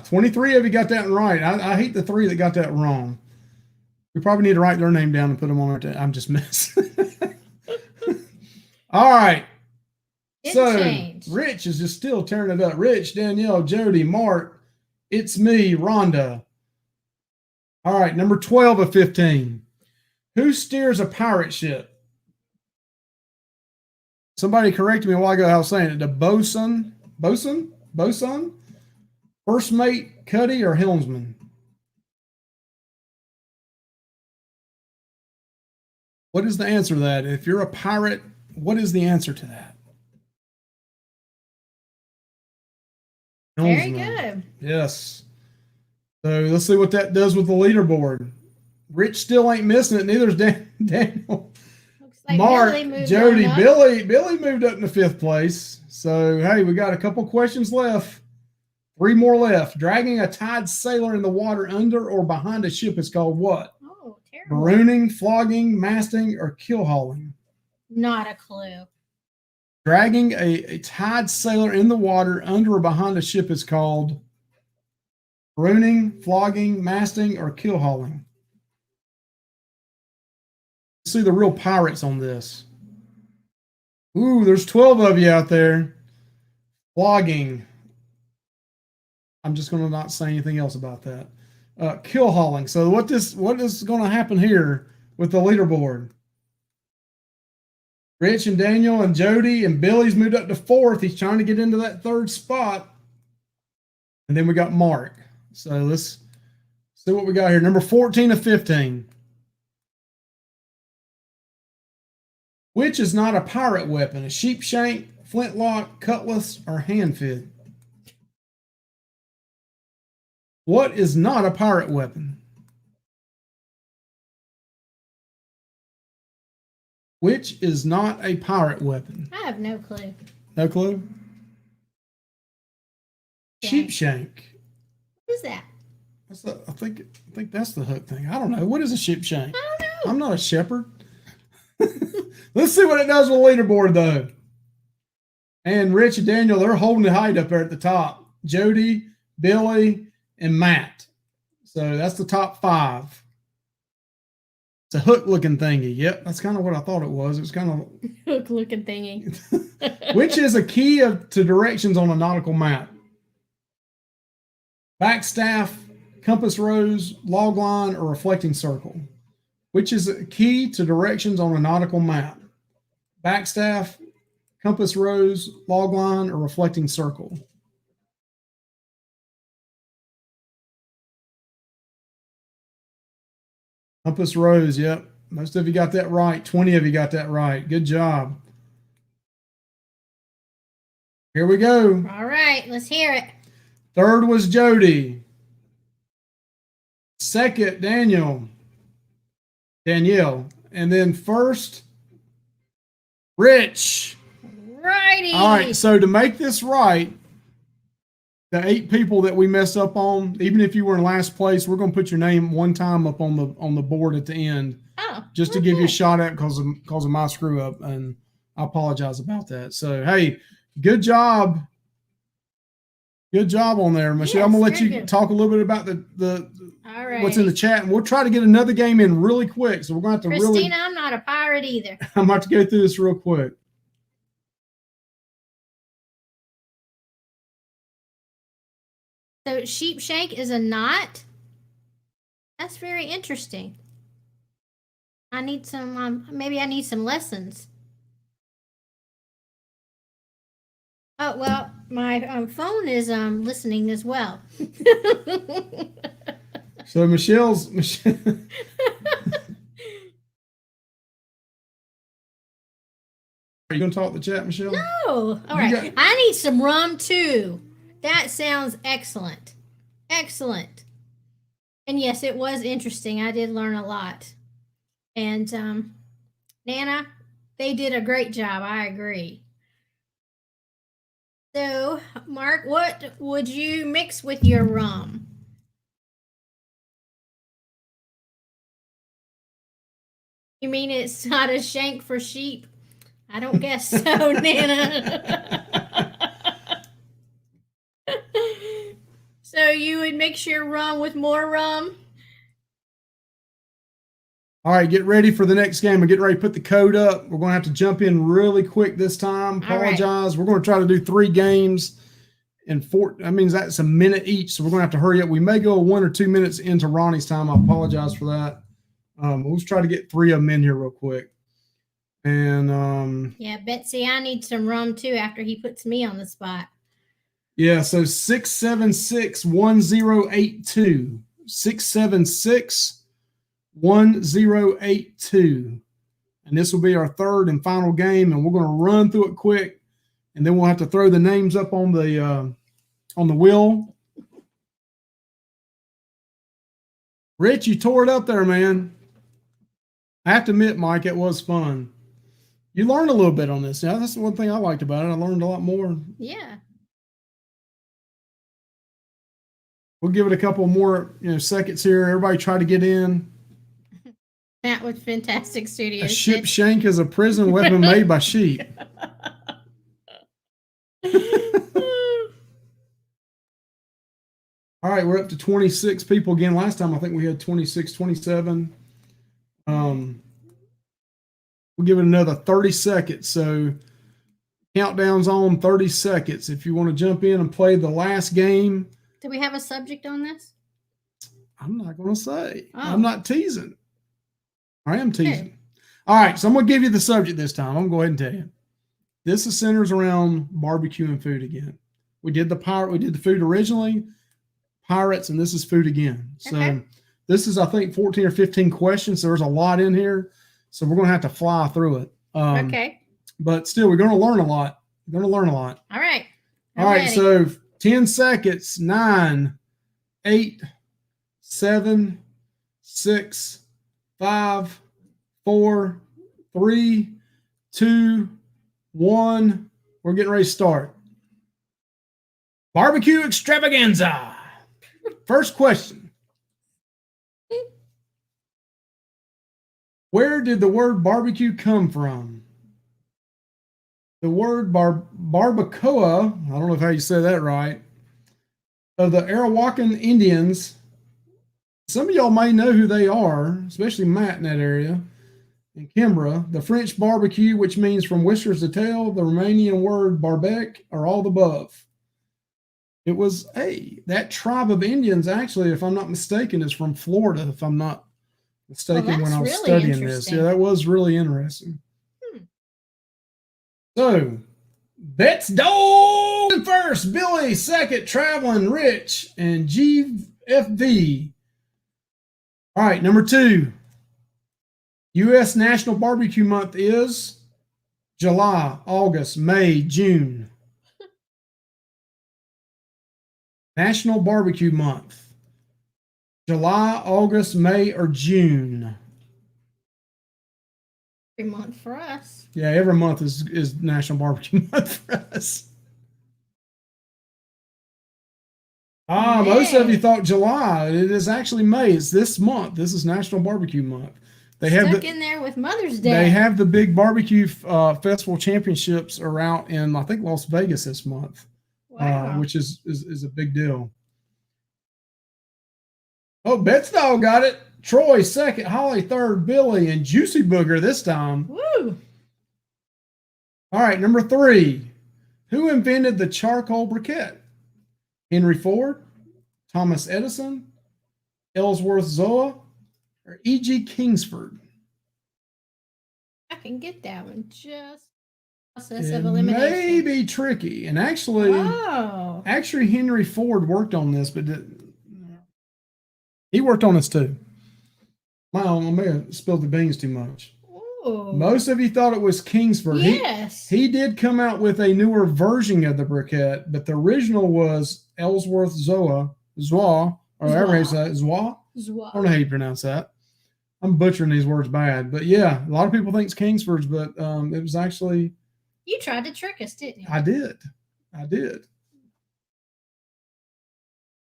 23 of you got that right. I hate the 3 that got that wrong. We probably need to write their name down and put them on our I'm just messing. All right. Rich is just still tearing it up. Rich, Danielle, Jody, Mark, it's me, Rhonda. All right, number 12 of 15. Who steers a pirate ship? Somebody corrected me a while ago how I was saying it. The bosun, first mate, cuddy, or helmsman? What is the answer to that? If you're a pirate, what is the answer to that? Very Helmsman. good. Yes. So let's see what that does with the leaderboard. Rich still ain't missing it. Neither is Daniel. Looks like Mark, Billy moved Jody, on up. Billy moved up into 5th place. So, hey, we got a couple questions left. 3 more left. Dragging a tied sailor in the water under or behind a ship is called what? Oh, terrible. Marooning, flogging, masting, or keel hauling? Not a clue. Dragging a tied sailor in the water under or behind a ship is called marooning, flogging, masting, or keel hauling. See the real pirates on this. Ooh, there's 12 of you out there. Flogging. I'm just going to not say anything else about that. Keel hauling. So what is going to happen here with the leaderboard? Rich and Daniel and Jody and Billy's moved up to 4th. He's trying to get into that 3rd spot. And then we got Mark. So let's see what we got here. Number 14 of 15. Which is not a pirate weapon? A sheep shank, flintlock, cutlass, or hand fid? What is not a pirate weapon? Which is not a pirate weapon? I have no clue. No clue? Okay. Sheep shank. What is that? I think that's the hook thing. I don't know. What is a sheep shank? I don't know. I'm not a shepherd. Let's see what it does with the leaderboard, though. And Rich and Daniel, they're holding the height up there at the top. Jody, Billy, and Matt. So that's the top 5. It's a hook-looking thingy. Yep, that's kind of what I thought it was. It was kind of Hook-looking thingy. Which is a key to directions on a nautical map? Backstaff, compass rose, log line, or reflecting circle? Which is a key to directions on a nautical map? Backstaff, compass rose, log line, or reflecting circle? Compass rose, yep. Most of you got that right. 20 of you got that right. Good job. Here we go. All right, let's hear it. 3rd was Jody. 2nd, Danielle. And then 1st, Rich. Righty. All right, so to make this right, the 8 people that we messed up on, even if you were in last place, we're going to put your name one time up on the board at the end, just to give you a shot at because of my screw up, and I apologize about that. So hey, good job on there, Michelle. Yes, I'm gonna let you good. Talk a little bit about the All right. what's in the chat, and we'll try to get another game in really quick. So we're going to have to Christina, I'm not a pirate either. I'm about to go through this real quick. So sheep shank is a knot. That's very interesting. I need some, maybe I need some lessons. Oh, well, my phone is listening as well. So Michelle. Are you going to talk the chat, Michelle? No. All right. I need some rum too. That sounds excellent. Excellent. And yes, it was interesting. I did learn a lot. And Nana, they did a great job. I agree. So, Mark, what would you mix with your rum? You mean it's not a shank for sheep? I don't guess so, Nana. So you would mix your rum with more rum? All right, get ready for the next game. We're getting ready to put the code up. We're going to have to jump in really quick this time. Apologize. Right. We're going to try to do 3 games in 4. That means that's a minute each, so we're going to have to hurry up. We may go 1 or 2 minutes into Ronnie's time. I apologize for that. We'll try to get 3 of them in here real quick. And yeah, Betsy, I need some rum too after he puts me on the spot. Yeah, so 676-1082. 676-1082. And this will be our 3rd and final game, and we're going to run through it quick, and then we'll have to throw the names up on the on the wheel. Rich, you tore it up there, man. I have to admit, Mike, it was fun. You learned a little bit on this. Yeah, that's the one thing I liked about it. I learned a lot more. Yeah. We'll give it a couple more, seconds here. Everybody try to get in. Matt with Fantastic Studios. A ship shank is a prison weapon made by sheep. All right, we're up to 26 people again. Last time I think we had 26, 27. We'll give it another 30 seconds. So countdown's on 30 seconds. If you want to jump in and play the last game. Do we have a subject on this? I'm not going to say. Oh. I'm not teasing. I am teasing. Okay. All right, so I'm going to give you the subject this time. I'm going to go ahead and tell you. This is centers around barbecue and food again. We did the food originally, pirates, and this is food again. So this is, I think, 14 or 15 questions. So there's a lot in here. So we're going to have to fly through it. Okay. But still, we're going to learn a lot. We're going to learn a lot. All right. All right, so 10 seconds. 9, 8, 7, 6, 5, 4, 3, 2, 1. We're getting ready to start. Barbecue extravaganza. First question. Where did the word barbecue come from? The word barbacoa, I don't know how you say that right, of the Arawakan Indians. Some of y'all may know who they are, especially Matt in that area, in Kimbra. The French barbecue, which means from whiskers to tail, the Romanian word barbec, are all the above. It was that tribe of Indians, actually, if I'm not mistaken, is from Florida, if I'm not mistaken, when I was studying this. Yeah, that was really interesting. So, Bet's Dog first, Billy second, Traveling Rich, and GFV. All right, number 2. U.S. National Barbecue Month is July, August, May, June. National Barbecue Month. July, August, May, or June? Every month for us. Yeah, every month is National Barbecue Month for us. Most of you thought July. It is actually May. It's this month. This is National Barbecue Month. They have in there with Mother's Day. They have the big barbecue festival championships are out in, I think, Las Vegas this month. Wow. Which is a big deal. Oh, Bet's Dog got it. Troy second, Holly third, Billy, and Juicy Booger this time. Woo! All right, number 3. Who invented the charcoal briquette? Henry Ford, Thomas Edison, Ellsworth Zoa, or E.G. Kingsford? I can get that one. Just process of elimination. May be tricky. And actually, Henry Ford worked on this, but he worked on this too. I may have spilled the beans too much. Ooh. Most of you thought it was Kingsford. Yes. He did come out with a newer version of the briquette, but the original was Ellsworth Zoa, or however you say it, Zoa. I don't know how you pronounce that. I'm butchering these words bad, but yeah, a lot of people think it's Kingsford's, but it was actually. You tried to trick us, didn't you? I did.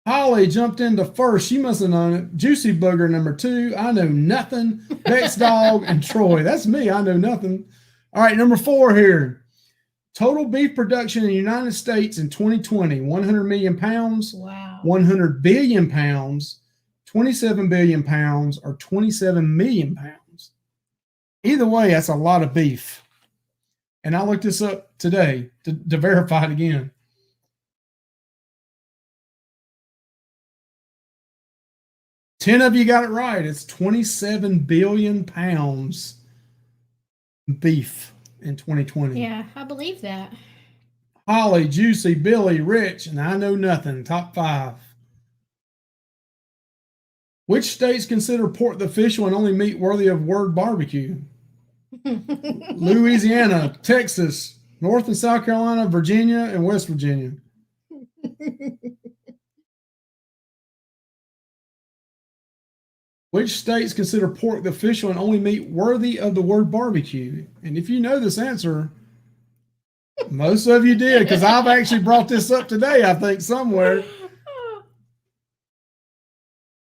Holly jumped into first. She must have known it. Juicy Booger number 2. I know nothing. Bet's Dog and Troy. That's me. I know nothing. All right, number 4 here. Total beef production in the United States in 2020: 100 million pounds. Wow. 100 billion pounds. 27 billion pounds, or 27 million pounds. Either way, that's a lot of beef. And I looked this up today to verify it again. Ten of you got it right. It's 27 billion pounds beef in 2020. Yeah, I believe that. Holly, Juicy, Billy, Rich, and I know nothing. Top 5. Which states consider pork the official and only meat worthy of word barbecue? Louisiana, Texas, North and South Carolina, Virginia, and West Virginia. Which states consider pork the official and only meat worthy of the word barbecue? And if you know this answer, most of you did, because I've actually brought this up today, I think, somewhere.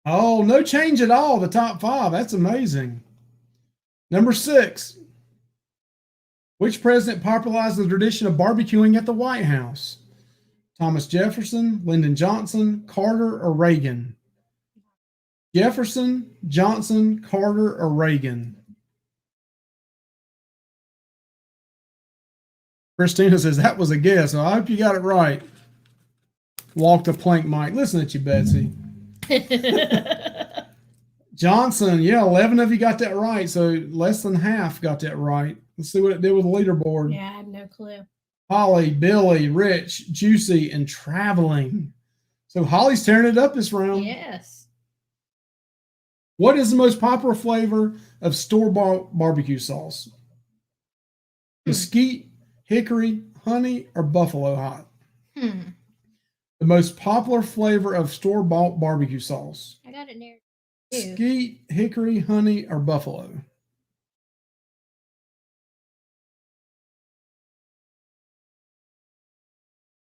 Oh, no change at all. The top 5. That's amazing. Number 6. Which president popularized the tradition of barbecuing at the White House? Thomas Jefferson, Lyndon Johnson, Carter, or Reagan? Jefferson, Johnson, Carter, or Reagan? Christina says that was a guess. So I hope you got it right. Walk the plank, Mike. Listen at you, Betsy. Johnson, yeah, 11 of you got that right. So less than half got that right. Let's see what it did with the leaderboard. Yeah, I have no clue. Holly, Billy, Rich, Juicy, and Traveling. So Holly's tearing it up this round. Yes. What is the most popular flavor of store-bought barbecue sauce? Mesquite, hickory, honey, or buffalo hot? The most popular flavor of store-bought barbecue sauce. I got it there. Mesquite, hickory, honey, or buffalo?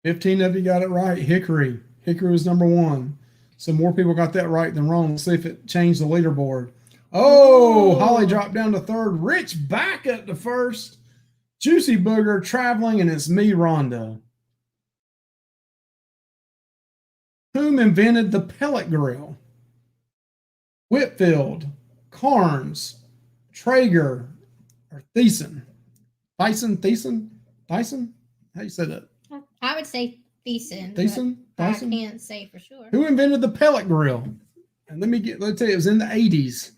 $15 of you got it right. Hickory. Hickory was number 1. So more people got that right than wrong. Let's see if it changed the leaderboard. Oh, Holly dropped down to 3rd. Rich back up to 1st. Juicy Booger, Traveling, and it's me, Rhonda. Whom invented the pellet grill? Whitfield, Carnes, Traeger, or Thiessen? Thiessen? How you say that? I would say Thiessen. Thiessen? I can't say for sure. Who invented the pellet grill? And let's tell you, it was in the 80s.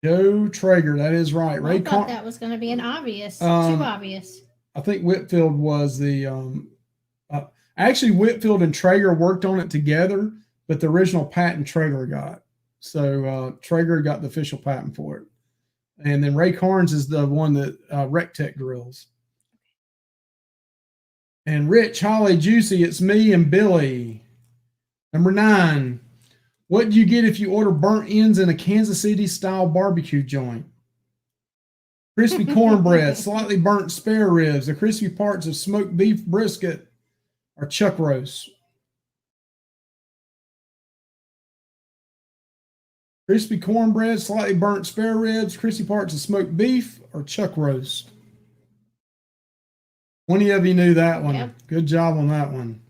Joe Traeger, that is right. I thought that was going to be an obvious, too obvious. I think Whitfield was the, actually Whitfield and Traeger worked on it together, but the original patent Traeger got. So Traeger got the official patent for it. And then Ray Carnes is the one that Rectech grills. And Rich, Holly, Juicy, it's me and Billy. Number 9. What do you get if you order burnt ends in a Kansas City style barbecue joint? Crispy cornbread, slightly burnt spare ribs, the crispy parts of smoked beef brisket, or chuck roast. Crispy cornbread, slightly burnt spare ribs, crispy parts of smoked beef, or chuck roast. 20 of you knew that one. Yep. Good job on that one.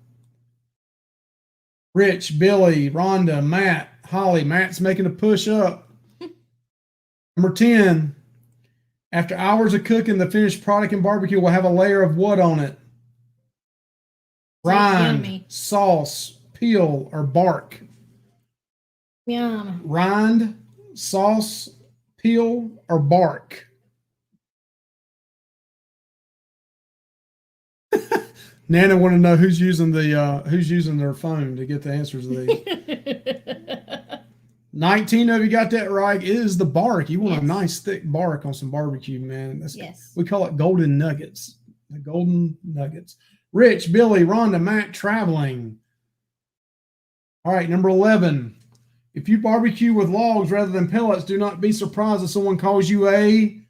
Rich, Billy, Rhonda, Matt, Holly. Matt's making a push up. Number 10. After hours of cooking, the finished product in barbecue will have a layer of what on it? Rind, sauce, peel, or bark? Yum. Rind, sauce, peel, or bark? Nana want to know who's using their phone to get the answers to these. 19 of you got that right. It is the bark. You want a nice thick bark on some barbecue, man. Yes. We call it golden nuggets. The golden nuggets. Rich, Billy, Rhonda, Matt, Traveling. All right, number 11. If you barbecue with logs rather than pellets, do not be surprised if someone calls you a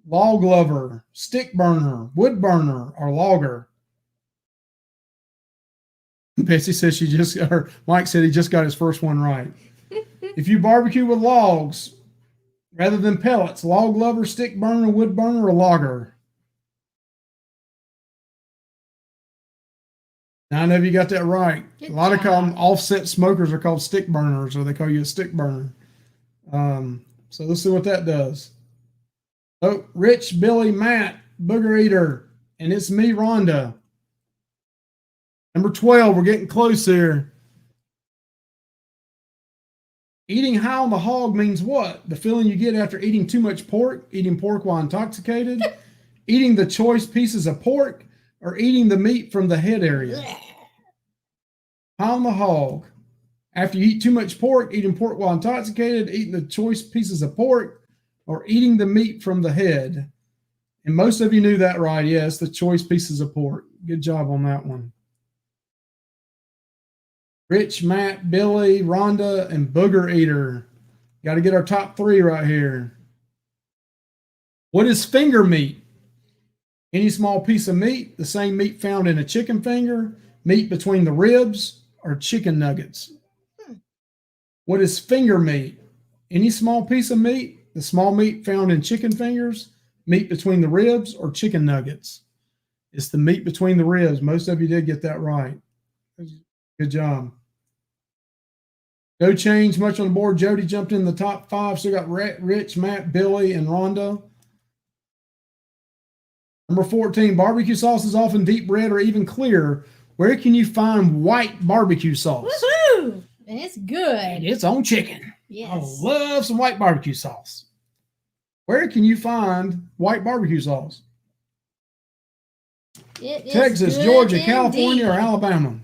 log lover, stick burner, wood burner, or logger. Betsy says Mike said he just got his first one right. If you barbecue with logs rather than pellets, log lover, stick burner, wood burner, or logger? 9 of you got that right. Good a lot job. of them offset smokers are called stick burners, or they call you a stick burner. So let's see what that does. Oh, Rich, Billy, Matt, Booger Eater, and it's me, Rhonda. Number 12, we're getting close here. Eating high on the hog means what? The feeling you get after eating too much pork, eating pork while intoxicated, eating the choice pieces of pork, or eating the meat from the head area. High on the hog. After you eat too much pork, eating pork while intoxicated, eating the choice pieces of pork, or eating the meat from the head. And most of you knew that right. Yes, the choice pieces of pork. Good job on that one. Rich, Matt, Billy, Rhonda, and Booger Eater. Got to get our top 3 right here. What is finger meat? Any small piece of meat, the same meat found in a chicken finger, meat between the ribs, or chicken nuggets. What is finger meat? Any small piece of meat, the small meat found in chicken fingers, meat between the ribs, or chicken nuggets. It's the meat between the ribs. Most of you did get that right. Good job. No change much on the board. Jody jumped in the top 5. So we got Rich, Matt, Billy, and Rhonda. Number 14, barbecue sauce is often deep red or even clear. Where can you find white barbecue sauce? Woohoo! And it's good. And it's on chicken. Yes. I love some white barbecue sauce. Where can you find white barbecue sauce? Texas, Georgia, California, or Alabama?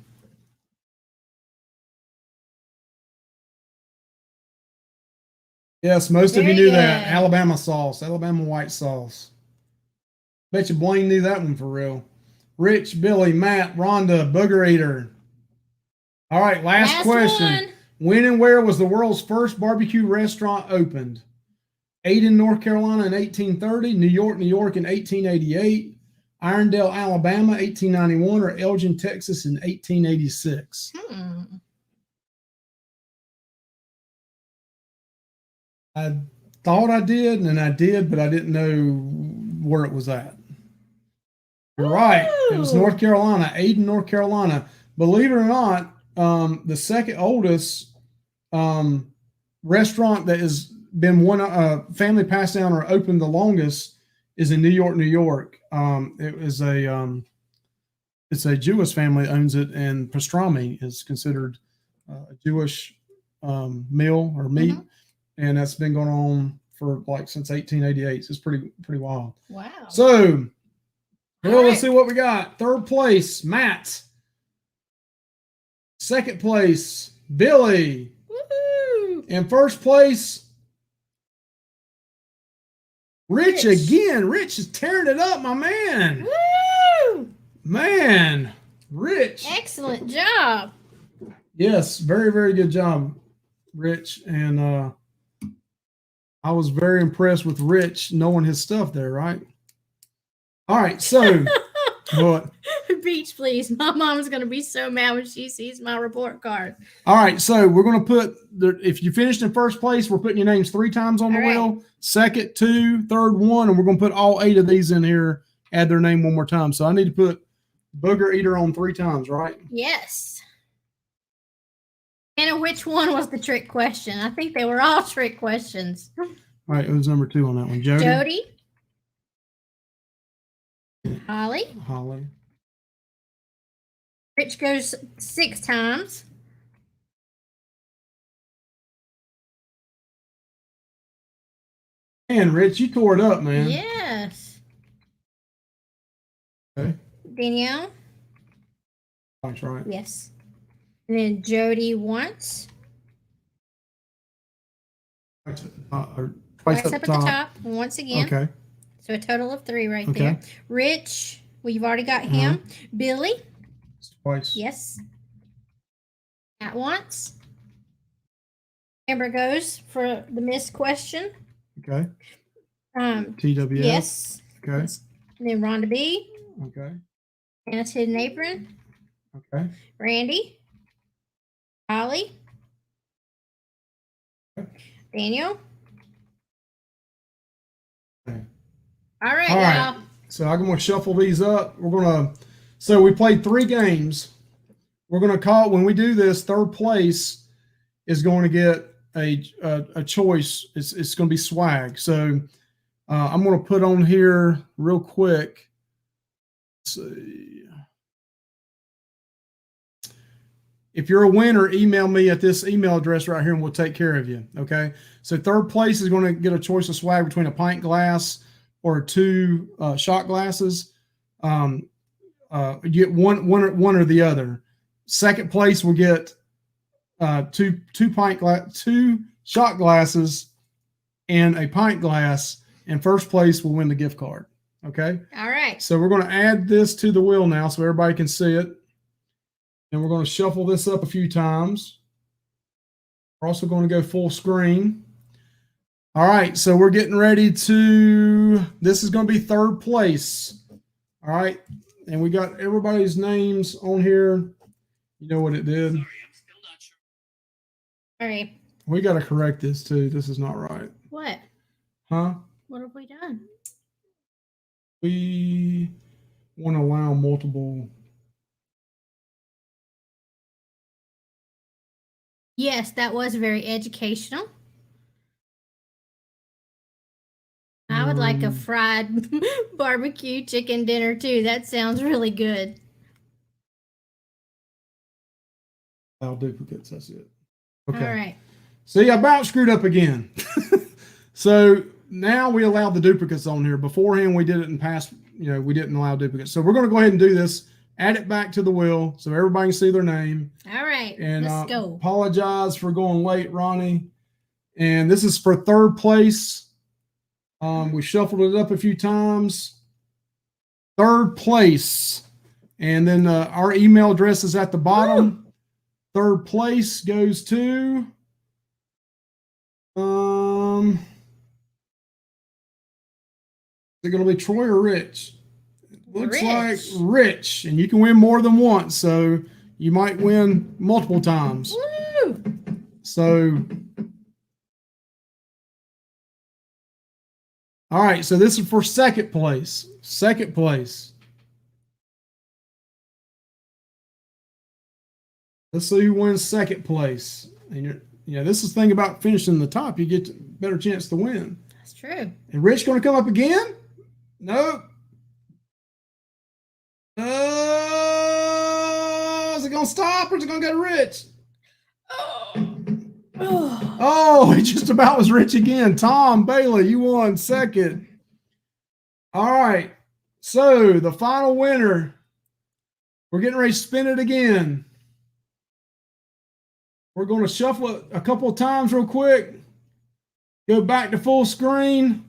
Yes, most of you knew that. Alabama sauce, Alabama white sauce. Bet you Blaine knew that one for real. Rich, Billy, Matt, Rhonda, Booger Eater. All right, last question. One. When and where was the world's first barbecue restaurant opened? Ayden, North Carolina in 1830, New York in 1888, Irondale, Alabama, 1891, or Elgin, Texas in 1886. I thought I did, and I did, but I didn't know where it was at. You're right. It was North Carolina, Ayden, North Carolina. Believe it or not, the second oldest restaurant that has been one family passed down or opened the longest is in New York, New York. It's a Jewish family that owns it, and pastrami is considered a Jewish meal or meat, and that's been going on for since 1888. So it's pretty wild. Wow. So, let's see what we got. Third place, Matt. Second place, Billy. Woohoo! In first place, Rich again. Rich is tearing it up, my man. Woo! Man, Rich. Excellent job. Yes, very, very good job, Rich. And I was very impressed with Rich knowing his stuff there, right? All right, so what? Beach, please. My mom's going to be so mad when she sees my report card. All right, so we're going to put if you finished in first place, we're putting your names 3 times on the wheel. Second, 2, third, 1, and we're going to put all 8 of these in here. Add their name one more time. So I need to put Booger Eater on 3 times, right? Yes. And which one was the trick question? I think they were all trick questions. All right, it was number 2 on that one. Jody. Holly. Rich goes 6 times. Man, Rich, you tore it up, man. Yes. Okay. Danielle. That's right. Yes. And then Jody once. Twice up at the top. Once again. Okay. So a total of 3 right there. Rich, well, you've already got him. Billy. Twice. Yes. At once. Amber goes for the missed question. Okay. TWS. Yes. Okay. And then Rhonda B. Okay. Anna's Hidden Apron. Okay. Randy. Holly. Okay. Daniel. Okay. All right, y'all. So I'm going to shuffle these up. So we played 3 games. We're going to call, when we do this, third place is going to get a choice. It's going to be swag. So I'm going to put on here real quick. Let's see. If you're a winner, email me at this email address right here and we'll take care of you. Okay. So third place is going to get a choice of swag between a pint glass or 2 shot glasses. You get one or the other. Second place will get 2 shot glasses and a pint glass, and first place will win the gift card. Okay. All right. So we're going to add this to the wheel now so everybody can see it. And we're going to shuffle this up a few times. We're also going to go full screen. All right. So we're getting ready to, this is going to be third place. All right. And we got everybody's names on here. You know what it did. Sorry, I'm still not sure. All right. We got to correct this too. This is not right. What? Huh? What have we done? We want to allow multiple. Yes, that was very educational. I would like a fried barbecue chicken dinner too. That sounds really good. Allow duplicates. That's it. Okay. All right. See, I about screwed up again. So now we allow the duplicates on here. Beforehand, we did it in past, we didn't allow duplicates. So we're going to go ahead and do this. Add it back to the wheel so everybody can see their name. All right. And let's go. Apologize for going late, Ronnie. And this is for third place. We shuffled it up a few times. Third place. And then our email address is at the bottom. Woo! Third place goes to is it going to be Troy or Rich? Looks like Rich, and you can win more than once, so you might win multiple times. Woo! So, all right, so this is for second place. Second place. Let's see who wins second place. And this is the thing about finishing the top. You get a better chance to win. That's true. And Rich going to come up again? Nope. Is it going to stop or is it going to go to Rich? Oh, it just about was Rich again. Tom Bailey, you won second. All right. So the final winner, we're getting ready to spin it again. We're going to shuffle it a couple of times real quick. Go back to full screen.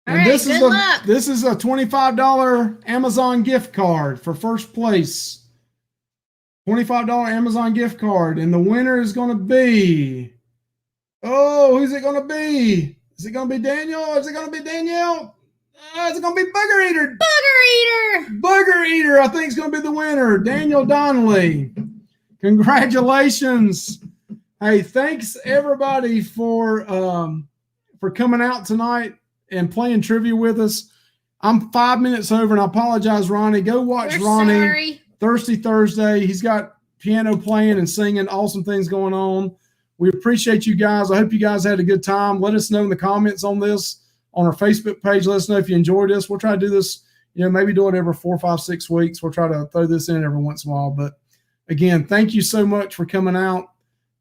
All and right, this is a $25 Amazon gift card for first place. $25 Amazon gift card. And the winner is going to be, who's it going to be? Is it going to be Daniel? Is it going to be Danielle? Is it going to be Booger Eater? Booger Eater! Booger Eater, I think, is going to be the winner. Daniel Donnelly. Congratulations. Hey, thanks everybody for coming out tonight and playing trivia with us. I'm 5 minutes over, and I apologize, Ronnie. Go watch Ronnie. Sorry. Thirsty Thursday. He's got piano playing and singing, awesome things going on. We appreciate you guys. I hope you guys had a good time. Let us know in the comments on this on our Facebook page. Let us know if you enjoyed this. We'll try to do this, maybe do it every 4, 5, 6 weeks. We'll try to throw this in every once in a while. But again, thank you so much for coming out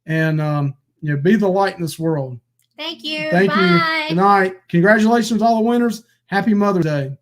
and be the light in this world. Thank you. Thank Bye. you. Good night. Congratulations to all the winners. Happy Mother's Day.